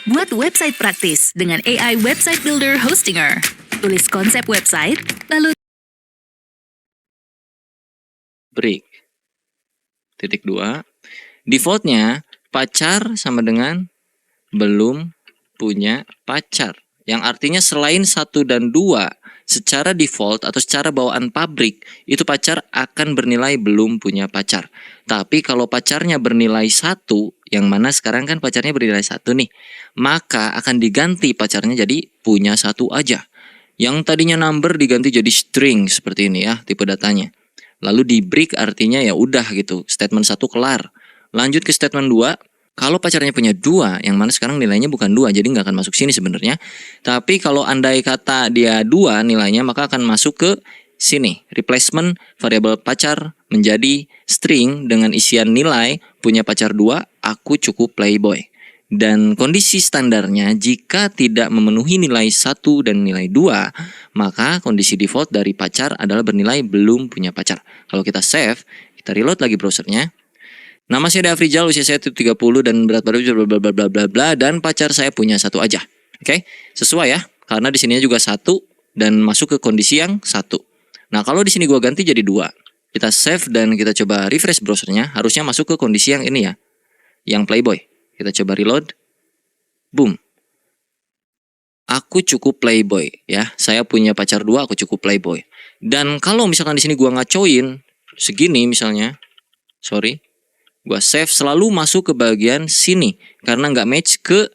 Buat website praktis dengan AI Website Builder Hostinger. Tulis konsep website, lalu
Break. Titik 2. Defaultnya pacar sama dengan belum punya pacar. Yang artinya selain 1 dan 2, secara default atau secara bawaan pabrik, itu pacar akan bernilai belum punya pacar. Tapi kalau pacarnya bernilai 1, yang mana sekarang kan pacarnya bernilai 1 nih, maka akan diganti pacarnya jadi punya 1 aja. Yang tadinya number diganti jadi string seperti ini ya, tipe datanya. Lalu di break artinya ya udah gitu, statement 1 kelar. Lanjut ke statement 2, kalau pacarnya punya 2, yang mana sekarang nilainya bukan 2, jadi nggak akan masuk sini sebenarnya. Tapi kalau andai kata dia 2 nilainya, maka akan masuk ke sini. Replacement variabel pacar menjadi string dengan isian nilai punya pacar 2, aku cukup playboy. Dan kondisi standarnya jika tidak memenuhi nilai 1 dan nilai 2, maka kondisi default dari pacar adalah bernilai belum punya pacar. Kalau kita save, kita reload lagi browsernya. Nama saya ada Afrizal, usia saya 30 dan berat badan bla bla bla bla bla bla, dan pacar saya punya 1 aja. Oke? Sesuai ya, karena di sininya juga 1 dan masuk ke kondisi yang 1. Nah, kalau di sini gua ganti jadi 2. Kita save dan kita coba refresh browsernya, harusnya masuk ke kondisi yang ini ya. Yang playboy. Kita coba reload. Boom. Aku cukup playboy ya. Saya punya pacar 2, aku cukup playboy. Dan kalau misalkan di sini gua ngacoin segini misalnya. Sorry. Gua save selalu masuk ke bagian sini karena nggak match ke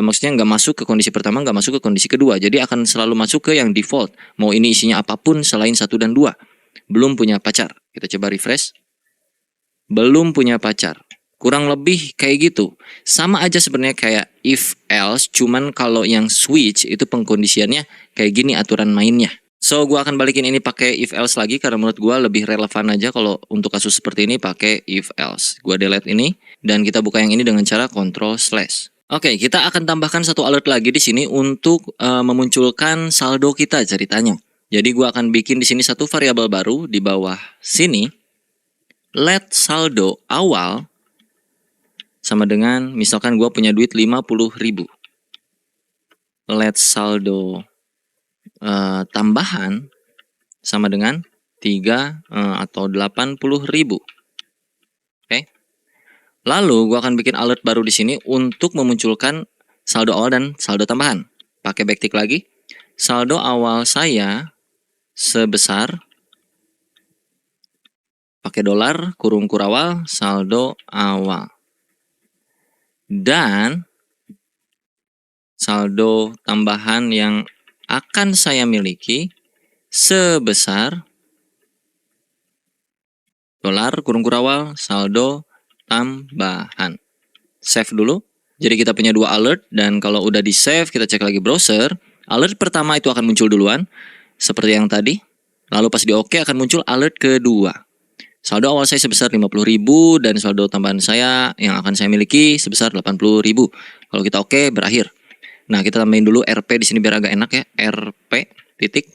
maksudnya nggak masuk ke kondisi pertama, nggak masuk ke kondisi kedua. Jadi akan selalu masuk ke yang default. Mau ini isinya apapun selain 1 dan 2. Belum punya pacar. Kita coba refresh. Belum punya pacar. Kurang lebih kayak gitu. Sama aja sebenarnya kayak if else, cuman kalau yang switch itu pengkondisiannya kayak gini aturan mainnya. So, gua akan balikin ini pakai if else lagi karena menurut gua lebih relevan aja kalau untuk kasus seperti ini pakai if else. Gua delete ini dan kita buka yang ini dengan cara Ctrl/. Oke, kita akan tambahkan 1 alert lagi di sini untuk memunculkan saldo kita ceritanya. Jadi gua akan bikin di sini 1 variabel baru di bawah sini. Let saldo awal sama dengan misalkan gua punya duit 50.000. Let saldo tambahan sama dengan 3 atau 80.000. Oke. Lalu gua akan bikin alert baru di sini untuk memunculkan saldo awal dan saldo tambahan. Pakai backtick lagi. Saldo awal saya sebesar, pakai dolar kurung kurawal saldo awal. Dan saldo tambahan yang akan saya miliki sebesar dolar kurung kurawal saldo tambahan. Save dulu. Jadi kita punya 2 alert dan kalau udah di save kita cek lagi browser. Alert pertama itu akan muncul duluan seperti yang tadi. Lalu pas di OK akan muncul alert kedua. Saldo awal saya sebesar 50.000 dan saldo tambahan saya yang akan saya miliki sebesar 80.000. Kalau kita oke, berakhir. Nah, kita tambahin dulu RP di sini biar agak enak ya. RP titik.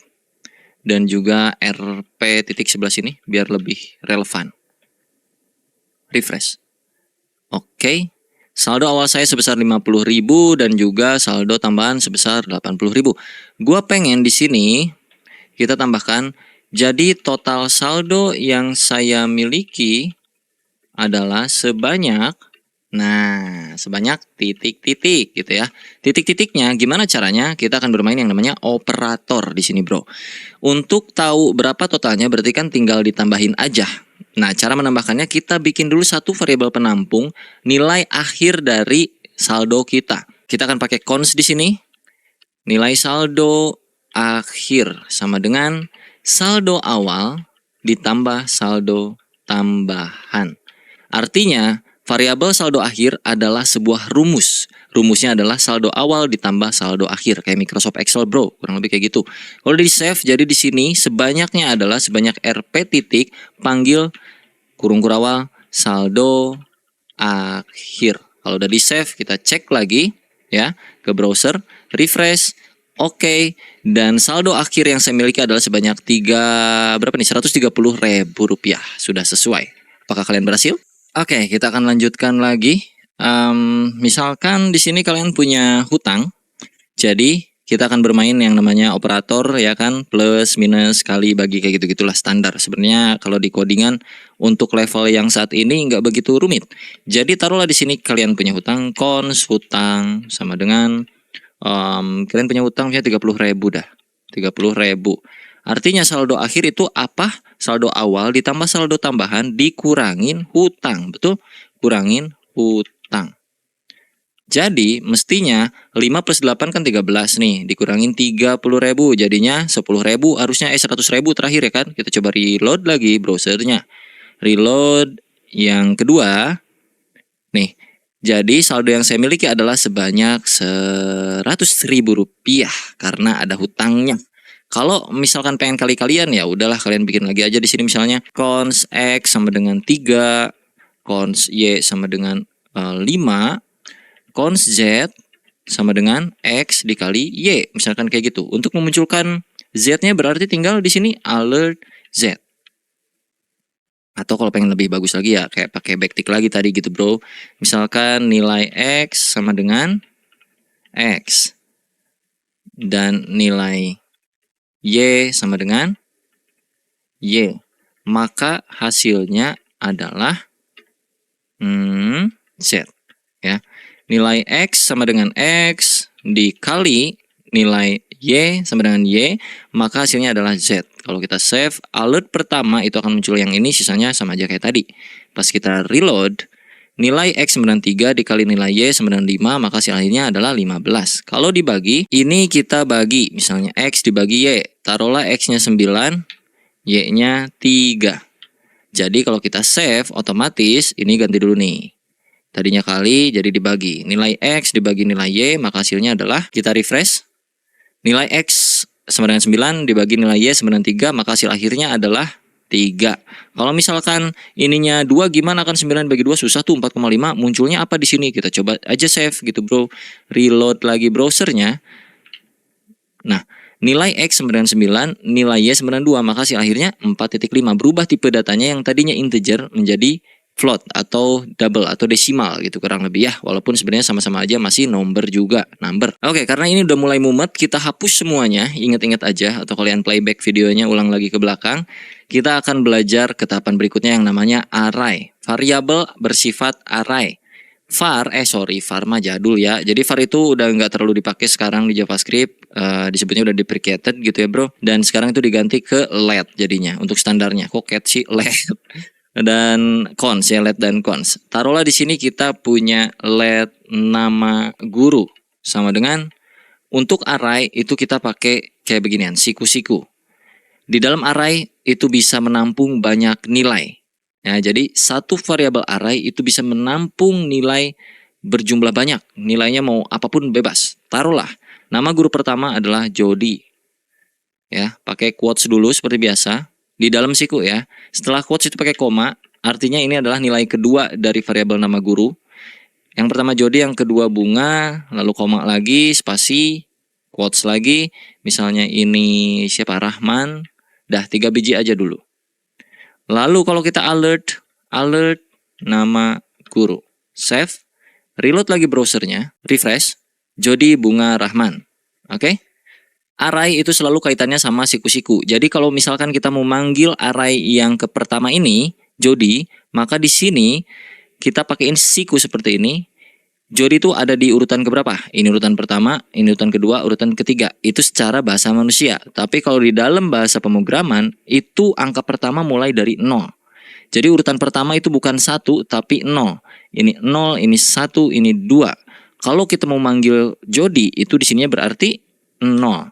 dan juga RP titik sebelah sini biar lebih relevan. Refresh. Oke. Saldo awal saya sebesar 50.000 dan juga saldo tambahan sebesar 80.000. Gua pengen di sini kita tambahkan, jadi total saldo yang saya miliki adalah sebanyak titik-titik gitu ya. Titik-titiknya gimana caranya? Kita akan bermain yang namanya operator di sini, bro. Untuk tahu berapa totalnya berarti kan tinggal ditambahin aja. Nah, cara menambahkannya kita bikin dulu satu variabel penampung nilai akhir dari saldo kita. Kita akan pakai cons di sini. Nilai saldo akhir sama dengan saldo awal ditambah saldo tambahan. Artinya, variabel saldo akhir adalah sebuah rumus. Rumusnya adalah saldo awal ditambah saldo akhir, kayak Microsoft Excel, bro. Kurang lebih kayak gitu. Kalau di save, jadi di sini sebanyaknya adalah sebanyak RP titik panggil kurung kurawal saldo akhir. Kalau udah di save, kita cek lagi ya ke browser, refresh. Oke, dan saldo akhir yang saya miliki adalah sebanyak 130.000 rupiah. Sudah sesuai. Apakah kalian berhasil? Oke, kita akan lanjutkan lagi. Misalkan di sini kalian punya hutang, jadi kita akan bermain yang namanya operator ya kan, plus minus kali bagi kayak gitu-gitulah standar. Sebenarnya kalau di codingan untuk level yang saat ini nggak begitu rumit. Jadi taruhlah di sini kalian punya hutang, cons hutang sama dengan kalian punya hutang ya 30.000 dah. 30.000. Artinya saldo akhir itu apa? Saldo awal ditambah saldo tambahan dikurangin hutang. Betul? Kurangin hutang. Jadi mestinya 5 plus 8 kan 13 nih. Dikurangin 30.000 jadinya 10.000 harusnya 100.000 terakhir ya kan. Kita coba reload lagi browsernya. Reload yang kedua. Nih. Jadi saldo yang saya miliki adalah sebanyak 100.000 rupiah karena ada hutangnya. Kalau misalkan pengen kali-kalian ya udahlah kalian bikin lagi aja di sini misalnya cons X sama dengan 3, cons Y sama dengan 5, cons Z sama dengan X dikali Y. Misalkan kayak gitu. Untuk memunculkan Z-nya berarti tinggal di sini alert Z. Atau kalau pengen lebih bagus lagi ya kayak pakai backtick lagi tadi gitu, bro. Misalkan nilai X sama dengan X. Dan nilai Y sama dengan Y. Maka hasilnya adalah Z. Ya. Nilai X sama dengan X dikali nilai Y sama dengan Y, maka hasilnya adalah Z. Kalau kita save, alert pertama itu akan muncul yang ini, sisanya sama aja kayak tadi. Pas kita reload, nilai X sama dengan 3 dikali nilai Y sama dengan 5, maka hasil akhirnya adalah 15. Kalau dibagi, ini kita bagi, misalnya X dibagi Y. Taruhlah X-nya 9, Y-nya 3. Jadi kalau kita save, otomatis ini ganti dulu nih. Tadinya kali, jadi dibagi. Nilai X dibagi nilai Y, maka hasilnya adalah, kita refresh. Nilai X sama dengan 9 dibagi nilai Y sama dengan 3, maka hasil akhirnya adalah 3. Kalau misalkan ininya 2, gimana kan 9 bagi 2 susah tuh 4,5. Munculnya apa di sini? Kita coba aja save gitu, bro. Reload lagi browsernya. Nah, nilai X sama dengan 9, nilai Y sama dengan 2, maka hasil akhirnya 4,5. Berubah tipe datanya yang tadinya integer menjadi float atau double atau desimal gitu kurang lebih ya, walaupun sebenarnya sama-sama aja masih number juga, number. Oke, karena ini udah mulai mumet, kita hapus semuanya, ingat-ingat aja, atau kalian playback videonya ulang lagi ke belakang. Kita akan belajar ke tahapan berikutnya yang namanya array, variabel bersifat array. var mah jadul ya, jadi var itu udah nggak terlalu dipakai sekarang di JavaScript, disebutnya udah deprecated gitu ya, bro. Dan sekarang itu diganti ke let jadinya untuk standarnya. Kok cat sih, let. Dan cons ya, let dan cons. Taruhlah di sini kita punya let nama guru sama dengan untuk array itu kita pakai kayak beginian, siku-siku. Di dalam array itu bisa menampung banyak nilai. Nah, jadi satu variabel array itu bisa menampung nilai berjumlah banyak. Nilainya mau apapun bebas. Taruhlah nama guru pertama adalah Jody. Ya, pakai quotes dulu seperti biasa. Di dalam siku ya, setelah quotes itu pakai koma, artinya ini adalah nilai kedua dari variabel nama guru. Yang pertama Jody, yang kedua bunga, lalu koma lagi, spasi, quotes lagi, misalnya ini siapa, Rahman, dah 3 biji aja dulu. Lalu kalau kita alert nama guru, save, reload lagi browsernya, refresh, Jody Bunga Rahman. Oke? Array itu selalu kaitannya sama siku-siku. Jadi kalau misalkan kita mau manggil array yang ke pertama ini, Jody, maka di sini kita pakaiin siku seperti ini. Jody itu ada di urutan keberapa? Ini urutan pertama, ini urutan kedua, urutan ketiga. Itu secara bahasa manusia. Tapi kalau di dalam bahasa pemrograman, itu angka pertama mulai dari 0. Jadi urutan pertama itu bukan 1, tapi 0. Ini 0, ini 1, ini 2. Kalau kita mau manggil Jody, itu di sininya berarti 0.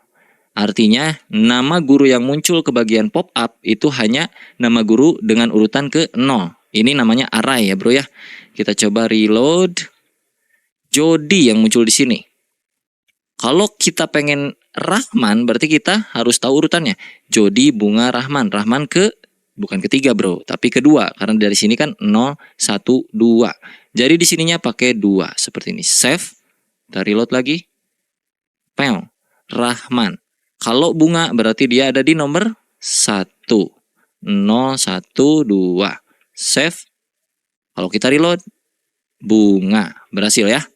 Artinya nama guru yang muncul ke bagian pop up itu hanya nama guru dengan urutan ke 0. Ini namanya array ya bro ya. Kita coba reload. Jody yang muncul di sini. Kalau kita pengen Rahman berarti kita harus tahu urutannya. Jody Bunga Rahman. Rahman bukan ketiga bro, tapi kedua. Karena dari sini kan 0, 1, 2. Jadi di sininya pakai 2 seperti ini. Save. Kita reload lagi. Pel. Rahman. Kalau bunga berarti dia ada di nomor 1. 0, 1, 2. Save. Kalau kita reload, bunga. Berhasil ya.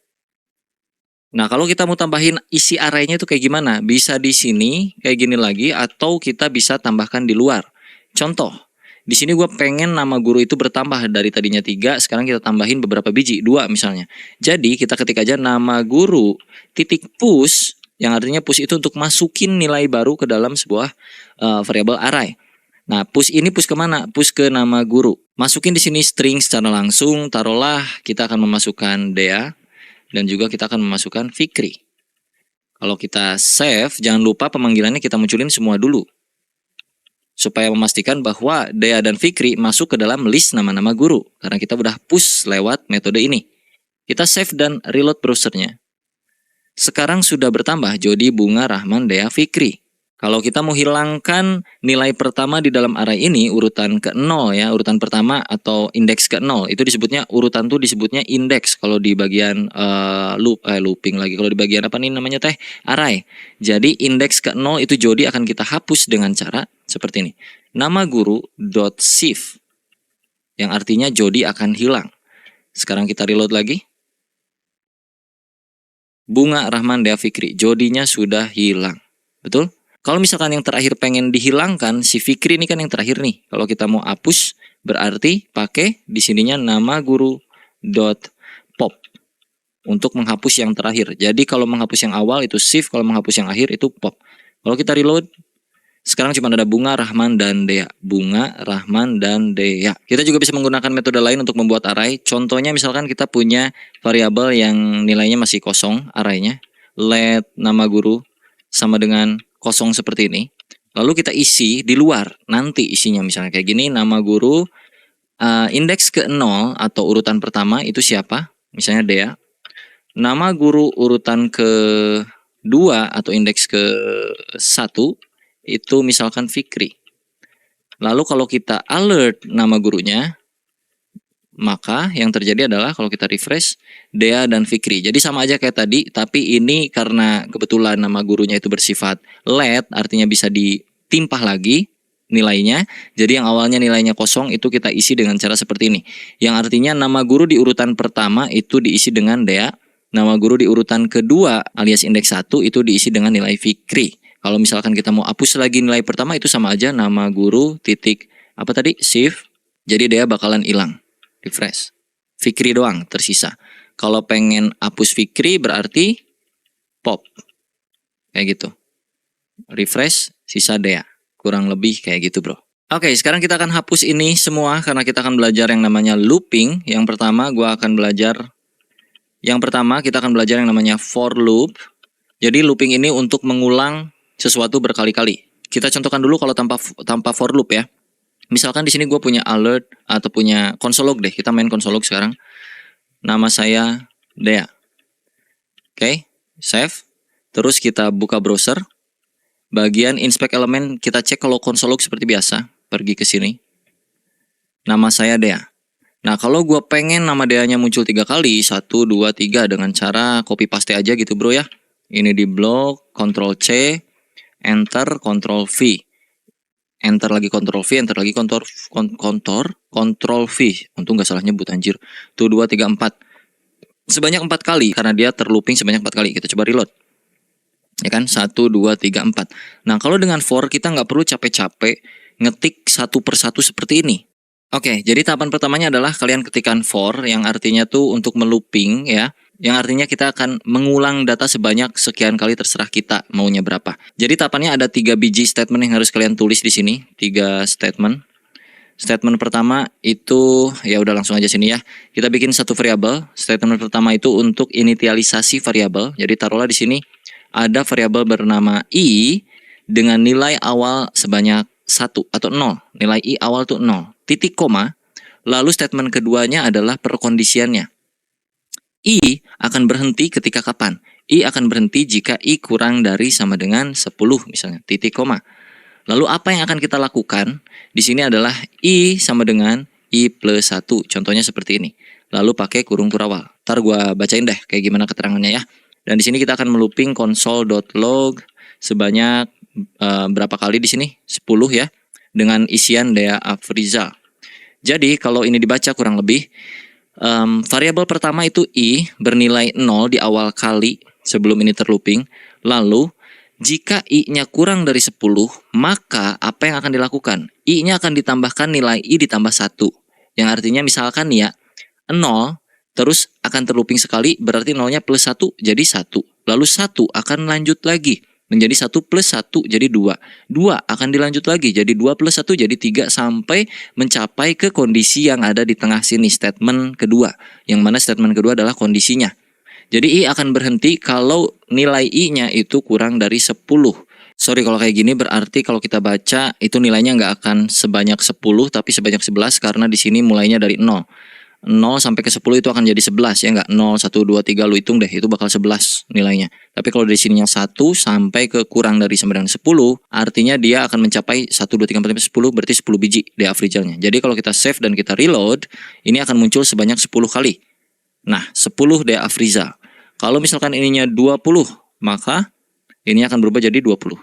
Nah kalau kita mau tambahin isi arraynya itu kayak gimana? Bisa di sini kayak gini lagi atau kita bisa tambahkan di luar. Contoh, di sini gue pengen nama guru itu bertambah dari tadinya 3, sekarang kita tambahin beberapa biji, 2 misalnya. Jadi kita ketik aja nama guru titik push, yang artinya push itu untuk masukin nilai baru ke dalam sebuah variabel array. Nah push ini push kemana? Push ke nama guru. Masukin di sini string secara langsung, taruhlah kita akan memasukkan Dea. Dan juga kita akan memasukkan Fikri. Kalau kita save, jangan lupa pemanggilannya kita munculin semua dulu. Supaya memastikan bahwa Dea dan Fikri masuk ke dalam list nama-nama guru. Karena kita udah push lewat metode ini. Kita save dan reload browsernya. Sekarang sudah bertambah Jody, Bunga, Rahman, Dea, Fikri. Kalau kita mau hilangkan nilai pertama di dalam array ini, urutan ke-0 ya, urutan pertama atau indeks ke-0, itu disebutnya, urutan tuh disebutnya indeks kalau di bagian looping lagi. Kalau di bagian apa nih namanya teh? Array. Jadi indeks ke-0 itu Jody akan kita hapus dengan cara seperti ini. Nama guru .shift yang artinya Jody akan hilang. Sekarang kita reload lagi. Bunga, Rahman, Dea, Fikri. Jody-nya sudah hilang. Betul? Kalau misalkan yang terakhir pengen dihilangkan, si Fikri ini kan yang terakhir nih. Kalau kita mau hapus, berarti pakai di sininya nama guru .pop untuk menghapus yang terakhir. Jadi kalau menghapus yang awal itu shift, kalau menghapus yang akhir itu pop. Kalau kita reload, sekarang cuma ada Bunga, Rahman, dan Dea. Bunga, Rahman, dan Dea. Kita juga bisa menggunakan metode lain untuk membuat array. Contohnya misalkan kita punya variabel yang nilainya masih kosong, arraynya. Let nama guru sama dengan kosong seperti ini. Lalu kita isi di luar. Nanti isinya misalnya kayak gini. Nama guru indeks ke-0 atau urutan pertama itu siapa? Misalnya Dea. Nama guru urutan ke-2 atau indeks ke-1 itu misalkan Fikri. Lalu kalau kita alert nama gurunya, maka yang terjadi adalah kalau kita refresh, Dea dan Fikri. Jadi sama aja kayak tadi, tapi ini karena kebetulan nama gurunya itu bersifat let, artinya bisa ditimpah lagi nilainya. Jadi yang awalnya nilainya kosong itu kita isi dengan cara seperti ini. Yang artinya nama guru di urutan pertama itu diisi dengan Dea. Nama guru di urutan kedua alias indeks 1 itu diisi dengan nilai Fikri. Kalau misalkan kita mau hapus lagi nilai pertama itu sama aja nama guru titik apa tadi? Shift. Jadi Dea bakalan hilang. Refresh. Fikri doang tersisa. Kalau pengen hapus Fikri berarti pop. Kayak gitu. Refresh, sisa Dea. Kurang lebih kayak gitu bro. Oke, sekarang kita akan hapus ini semua karena kita akan belajar yang namanya looping. Yang pertama kita akan belajar yang namanya for loop. Jadi looping ini untuk mengulang sesuatu berkali-kali. Kita contohkan dulu kalau tanpa for loop ya. Misalkan di sini gue punya alert atau punya console log deh. Kita main console log sekarang. Nama saya Dea. Oke, save. Terus kita buka browser. Bagian inspect element kita cek kalau console log seperti biasa. Pergi ke sini. Nama saya Dea. Nah kalau gue pengen nama Dea-nya muncul 3 kali. 1, 2, 3 dengan cara copy paste aja gitu bro ya. Ini di blok, Ctrl C, Enter, Ctrl V. Enter lagi Ctrl V, enter lagi Ctrl V. Untung nggak salah nyebut anjir. Tuh 2, 3, 4. Sebanyak 4 kali karena dia terlooping sebanyak 4 kali. Kita coba reload. Ya kan? 1, 2, 3, 4. Nah, kalau dengan for kita nggak perlu capek-capek ngetik satu persatu seperti ini. Oke, jadi tahapan pertamanya adalah kalian ketikkan for yang artinya tuh untuk melooping ya. Yang artinya kita akan mengulang data sebanyak sekian kali, terserah kita maunya berapa. Jadi tahapannya ada 3 biji statement yang harus kalian tulis di sini, 3 statement. Statement pertama itu ya udah langsung aja sini ya. Kita bikin satu variabel. Statement pertama itu untuk initialisasi variabel. Jadi taruhlah di sini ada variabel bernama i dengan nilai awal sebanyak 1 atau 0. Nilai i awal tuh 0. Titik koma. Lalu statement keduanya adalah perkondisiannya. I akan berhenti ketika kapan? I akan berhenti jika I kurang dari sama dengan 10 misalnya, titik koma. Lalu apa yang akan kita lakukan? Di sini adalah I sama dengan I plus 1. Contohnya seperti ini. Lalu pakai kurung kurawal. Ntar gua bacain deh kayak gimana keterangannya ya. Dan di sini kita akan melooping console.log sebanyak berapa kali di sini? 10 ya. Dengan isian Dea Afrizal. Jadi kalau ini dibaca kurang lebih variabel pertama itu i bernilai 0 di awal kali sebelum ini terlooping. Lalu jika i-nya kurang dari 10, maka apa yang akan dilakukan? I-nya akan ditambahkan nilai i ditambah 1. Yang artinya misalkan ya 0 terus akan terlooping sekali, berarti 0-nya plus 1 jadi 1. Lalu 1 akan lanjut lagi menjadi 1 plus 1 jadi 2. 2 akan dilanjut lagi jadi 2 plus 1 jadi 3 sampai mencapai ke kondisi yang ada di tengah sini, statement kedua. Yang mana statement kedua adalah kondisinya. Jadi i akan berhenti kalau nilai i-nya itu kurang dari 10. Sorry kalau kayak gini, berarti kalau kita baca itu nilainya nggak akan sebanyak 10 tapi sebanyak 11 karena di sini mulainya dari 0. 0 sampai ke 10 itu akan jadi 11 ya nggak? 0, 1, 2, 3 lu hitung deh, itu bakal 11 nilainya. Tapi kalau dari sininya 1 sampai ke kurang dari sama dengan 10, artinya dia akan mencapai 1, 2, 3, 4, 5, 10, berarti 10 biji Dea Afrizalnya. Jadi kalau kita save dan kita reload, ini akan muncul sebanyak 10 kali. Nah, 10 Dea Afrizal. Kalau misalkan ininya 20, maka ini akan berubah jadi 20.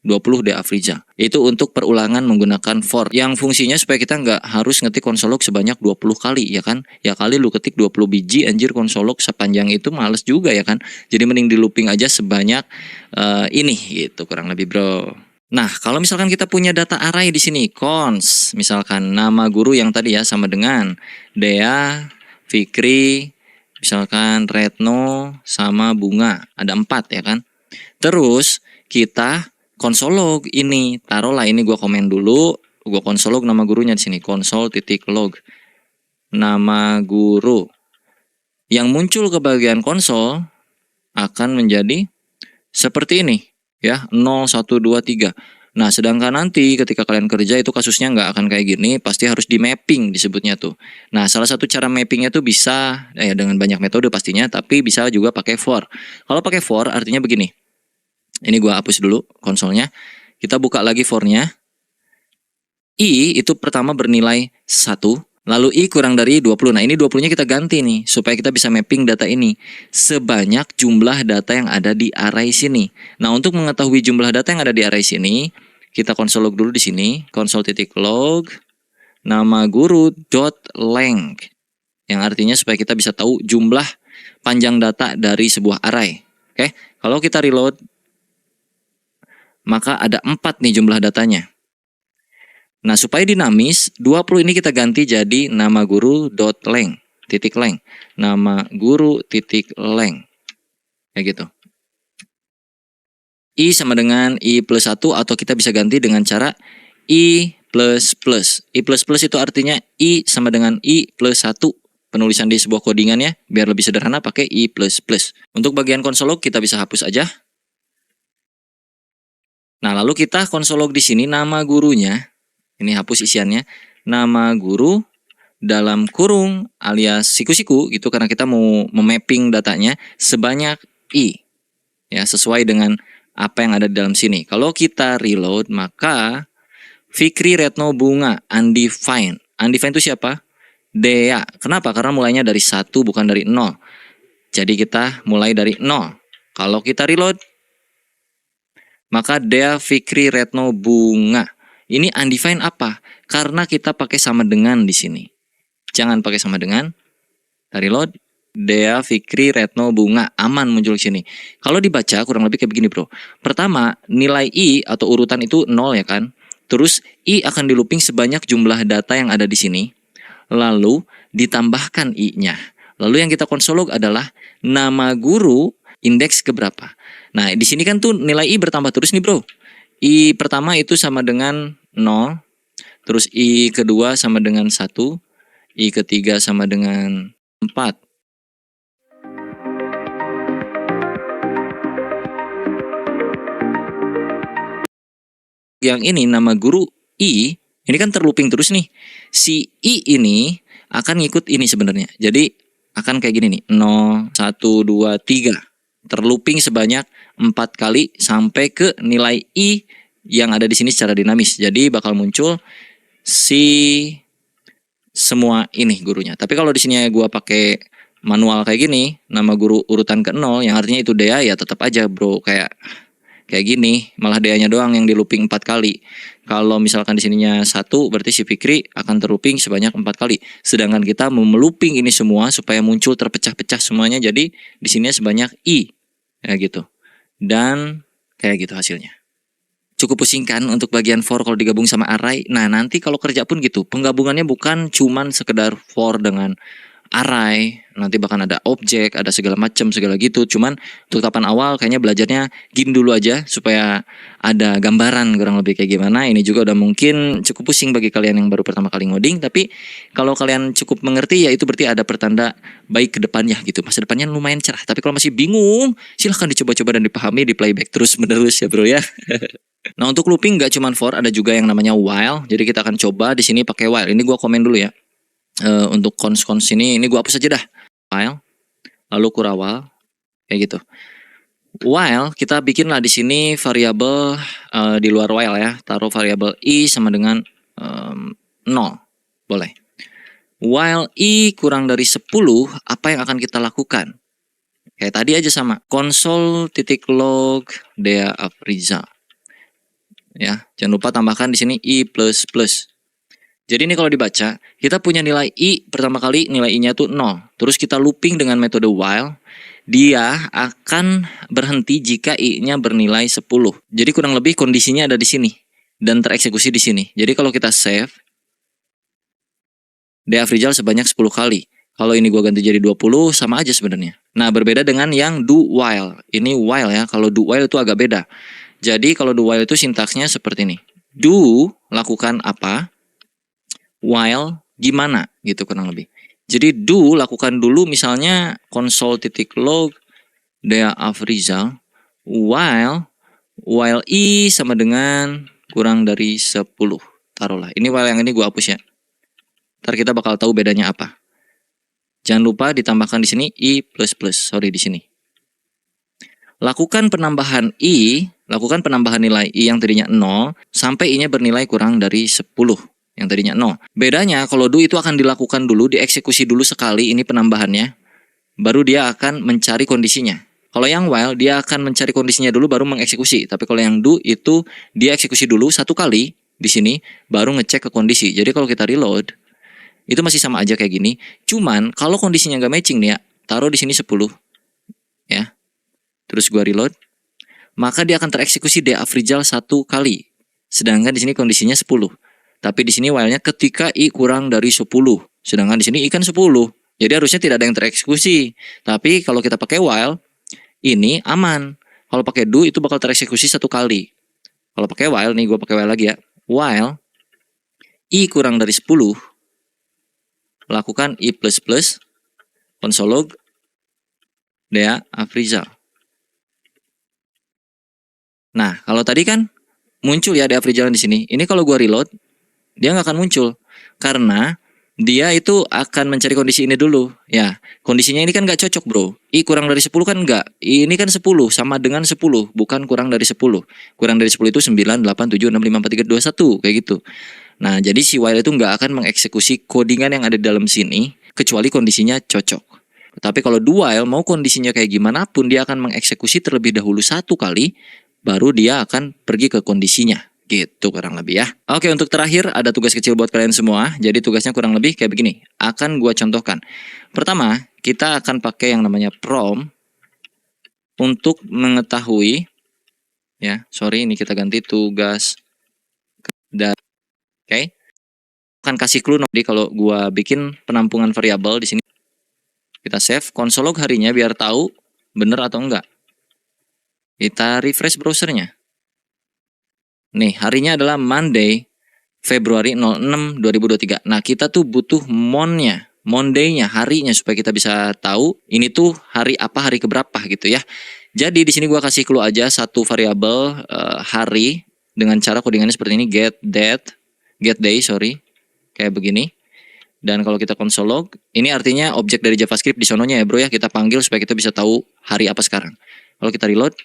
20 Dea Afrizal. Itu untuk perulangan menggunakan for. Yang fungsinya supaya kita nggak harus ngetik console log sebanyak 20 kali ya kan. Ya kali lu ketik 20 biji anjir console log sepanjang itu males juga ya kan. Jadi mending di looping aja sebanyak ini gitu kurang lebih bro. Nah kalau misalkan kita punya data array di sini cons, misalkan nama guru yang tadi ya sama dengan Dea, Fikri, misalkan Retno sama Bunga, ada 4 ya kan. Terus kita console log ini, taruhlah ini gua komen dulu, gua console log nama gurunya di sini, console.log nama guru. Yang muncul ke bagian konsol akan menjadi seperti ini ya, 0, 1, 2, 3. Nah, sedangkan nanti ketika kalian kerja itu kasusnya nggak akan kayak gini, pasti harus di mapping disebutnya tuh. Nah, salah satu cara mappingnya tuh bisa dengan banyak metode pastinya, tapi bisa juga pakai for. Kalau pakai for artinya begini. Ini gua hapus dulu konsolnya. Kita buka lagi for-nya. I itu pertama bernilai 1, lalu I kurang dari 20. Nah, ini 20-nya kita ganti nih supaya kita bisa mapping data ini sebanyak jumlah data yang ada di array sini. Nah, untuk mengetahui jumlah data yang ada di array sini, kita console log dulu di sini, console.log nama guru.length. Yang artinya supaya kita bisa tahu jumlah panjang data dari sebuah array. Oke, kalau kita reload maka ada 4 nih jumlah datanya. Nah, supaya dinamis, 20 ini kita ganti jadi nama guru.length, titik length. Nama guru titik length. Kayak gitu. I sama dengan I plus 1 atau kita bisa ganti dengan cara I plus plus. I plus plus itu artinya I sama dengan I plus 1. Penulisan di sebuah codingan ya, biar lebih sederhana pakai I plus plus. Untuk bagian console log kita bisa hapus aja. Nah, lalu kita console log di sini nama gurunya, ini hapus isiannya, nama guru dalam kurung alias siku-siku gitu karena kita mau memapping datanya sebanyak i. Ya, sesuai dengan apa yang ada di dalam sini. Kalau kita reload maka Fikri, Retno, Bunga, undefined. Undefined itu siapa? Dea. Kenapa? Karena mulainya dari 1 bukan dari 0. Jadi kita mulai dari 0. Kalau kita reload, maka Dea Fikri Retno Bunga. Ini undefined apa? Karena kita pakai sama dengan di sini. Jangan pakai sama dengan. Kita reload. Dea Fikri Retno Bunga. Aman muncul di sini. Kalau dibaca kurang lebih kayak begini bro. Pertama, nilai I atau urutan itu 0 ya kan. Terus I akan di looping sebanyak jumlah data yang ada di sini. Lalu ditambahkan I-nya. Lalu yang kita konsolog adalah nama guru indeks keberapa. Nah, di sini kan tuh nilai I bertambah terus nih, bro. I pertama itu sama dengan 0. Terus I kedua sama dengan 1. I ketiga sama dengan 4. Yang ini nama guru I, ini kan terlooping terus nih. Si I ini akan ngikut ini sebenarnya. Jadi akan kayak gini nih. 0, 1, 2, 3. Terlooping sebanyak 4 kali sampai ke nilai I yang ada di sini secara dinamis. Jadi bakal muncul si semua ini gurunya. Tapi kalau di sini gua pakai manual kayak gini, nama guru urutan ke-0 yang artinya itu Dea, ya tetap aja bro kayak gini, malah Dea-nya doang yang di looping 4 kali. Kalau misalkan di sininya 1, berarti si Fikri akan terlooping sebanyak 4 kali. Sedangkan kita mau melooping ini semua supaya muncul terpecah-pecah semuanya, jadi di sini sebanyak I. Ya gitu. Dan kayak gitu hasilnya. Cukup pusing kan untuk bagian for kalau digabung sama array. Nah, nanti kalau kerja pun gitu. Penggabungannya bukan cuman sekedar for dengan array, nanti bahkan ada objek, ada segala macam, segala gitu. Cuman untuk tahapan awal kayaknya belajarnya gini dulu aja supaya ada gambaran kurang lebih kayak gimana. Ini juga udah mungkin cukup pusing bagi kalian yang baru pertama kali ngoding, tapi kalau kalian cukup mengerti ya itu berarti ada pertanda baik ke depannya gitu. Masa depannya lumayan cerah. Tapi kalau masih bingung, silahkan dicoba-coba dan dipahami, di playback terus menerus ya bro ya. Nah, untuk looping nggak cuma for, ada juga yang namanya while. Jadi kita akan coba di sini pakai while. Ini gua komen dulu ya. Untuk cons ini gua hapus aja dah. While, lalu kurawal, kayak gitu. While kita bikinlah di sini variabel di luar while ya. Taruh variabel I sama dengan 0. Boleh. While I kurang dari 10, apa yang akan kita lakukan? Kayak tadi aja sama. Console.log Dea Afriza. Ya, jangan lupa tambahkan di sini I++. Jadi ini kalau dibaca, kita punya nilai I pertama kali, nilai I-nya tuh 0. Terus kita looping dengan metode while, dia akan berhenti jika I-nya bernilai 10. Jadi kurang lebih kondisinya ada di sini dan tereksekusi di sini. Jadi kalau kita save, Dea Afrizal sebanyak 10 kali. Kalau ini gua ganti jadi 20, sama aja sebenarnya. Nah, berbeda dengan yang do while. Ini while ya, kalau do while itu agak beda. Jadi kalau do while itu sintaksnya seperti ini. Do, lakukan apa? While gimana gitu kurang lebih. Jadi do lakukan dulu misalnya console.log Dea Afrizal while I sama dengan kurang dari 10. Taruhlah. Ini while yang ini gua hapus ya. Ntar kita bakal tahu bedanya apa. Jangan lupa ditambahkan di sini I++. Sorry di sini. Lakukan penambahan nilai I yang tadinya 0 sampai I-nya bernilai kurang dari 10. Yang tadinya 0. Bedanya kalau do itu akan dilakukan dulu, dieksekusi dulu sekali ini penambahannya, baru dia akan mencari kondisinya. Kalau yang while dia akan mencari kondisinya dulu baru mengeksekusi. Tapi kalau yang do itu dia eksekusi dulu satu kali di sini baru ngecek ke kondisi. Jadi kalau kita reload itu masih sama aja kayak gini. Cuman kalau kondisinya nggak matching nih ya, taruh di sini 10 ya. Terus gua reload, maka dia akan tereksekusi Dea Afrizal satu kali. Sedangkan di sini kondisinya 10. Tapi di sini while-nya ketika I kurang dari 10. Sedangkan di sini I kan 10. Jadi harusnya tidak ada yang tereksekusi. Tapi kalau kita pakai while, ini aman. Kalau pakai do itu bakal tereksekusi satu kali. Kalau pakai while, nih gue pakai while lagi ya. While I kurang dari 10, lakukan I++, console.log Dea Afrizal. Nah, kalau tadi kan muncul ya Dea Afrizal di sini. Ini kalau gue reload, dia nggak akan muncul karena dia itu akan mencari kondisi ini dulu. Ya, kondisinya ini kan nggak cocok bro. I kurang dari 10 kan nggak. Ini kan 10 sama dengan 10, bukan kurang dari 10. Kurang dari 10 itu 9, 8, 7, 6, 5, 4, 3, 2, 1 kayak gitu. Nah, jadi si while itu nggak akan mengeksekusi codingan yang ada di dalam sini kecuali kondisinya cocok. Tapi kalau do while, mau kondisinya kayak gimana pun, dia akan mengeksekusi terlebih dahulu 1 kali, baru dia akan pergi ke kondisinya. Gitu kurang lebih ya. Oke, untuk terakhir ada tugas kecil buat kalian semua. Jadi tugasnya kurang lebih kayak begini. Akan gua contohkan. Pertama, kita akan pakai yang namanya prompt untuk mengetahui ya. Sorry, ini kita ganti tugas. Oke. Akan kasih clue. Jadi kalau gua bikin penampungan variabel di sini, kita save console log harinya biar tahu bener atau enggak. Kita refresh browsernya. Nih, harinya adalah Monday, Februari 06, 2023. Nah, kita tuh butuh Monday-nya, harinya, supaya kita bisa tahu ini tuh hari apa, hari keberapa gitu ya. Jadi di sini gua kasih clue aja satu variabel hari dengan cara codingannya seperti ini, get day, kayak begini. Dan kalau kita console log, ini artinya objek dari JavaScript di sononya ya bro ya, kita panggil supaya kita bisa tahu hari apa sekarang. Kalau kita reload,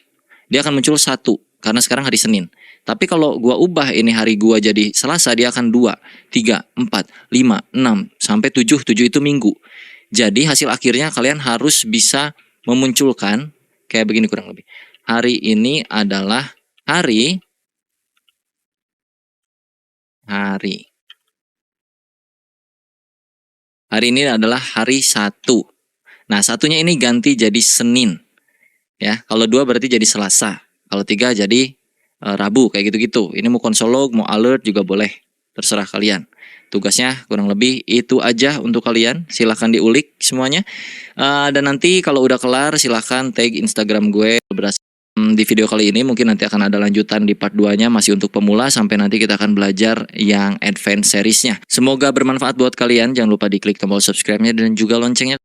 dia akan muncul 1 karena sekarang hari Senin. Tapi kalau gua ubah ini hari gua jadi Selasa, dia akan 2, 3, 4, 5, 6 sampai 7. 7 itu minggu. Jadi hasil akhirnya kalian harus bisa memunculkan kayak begini kurang lebih. Hari ini adalah hari ini adalah hari 1. Nah, 1-nya ini ganti jadi Senin. Ya, kalau 2 berarti jadi Selasa. Kalau 3 jadi Rabu, kayak gitu-gitu. Ini mau console log, mau alert juga boleh. Terserah kalian. Tugasnya kurang lebih itu aja untuk kalian. Silahkan diulik semuanya. Dan nanti kalau udah kelar, silahkan tag Instagram gue. Di video kali ini mungkin nanti akan ada lanjutan di part 2-nya, masih untuk pemula, sampai nanti kita akan belajar yang advance seriesnya. Semoga bermanfaat buat kalian. Jangan lupa diklik tombol subscribe-nya dan juga loncengnya.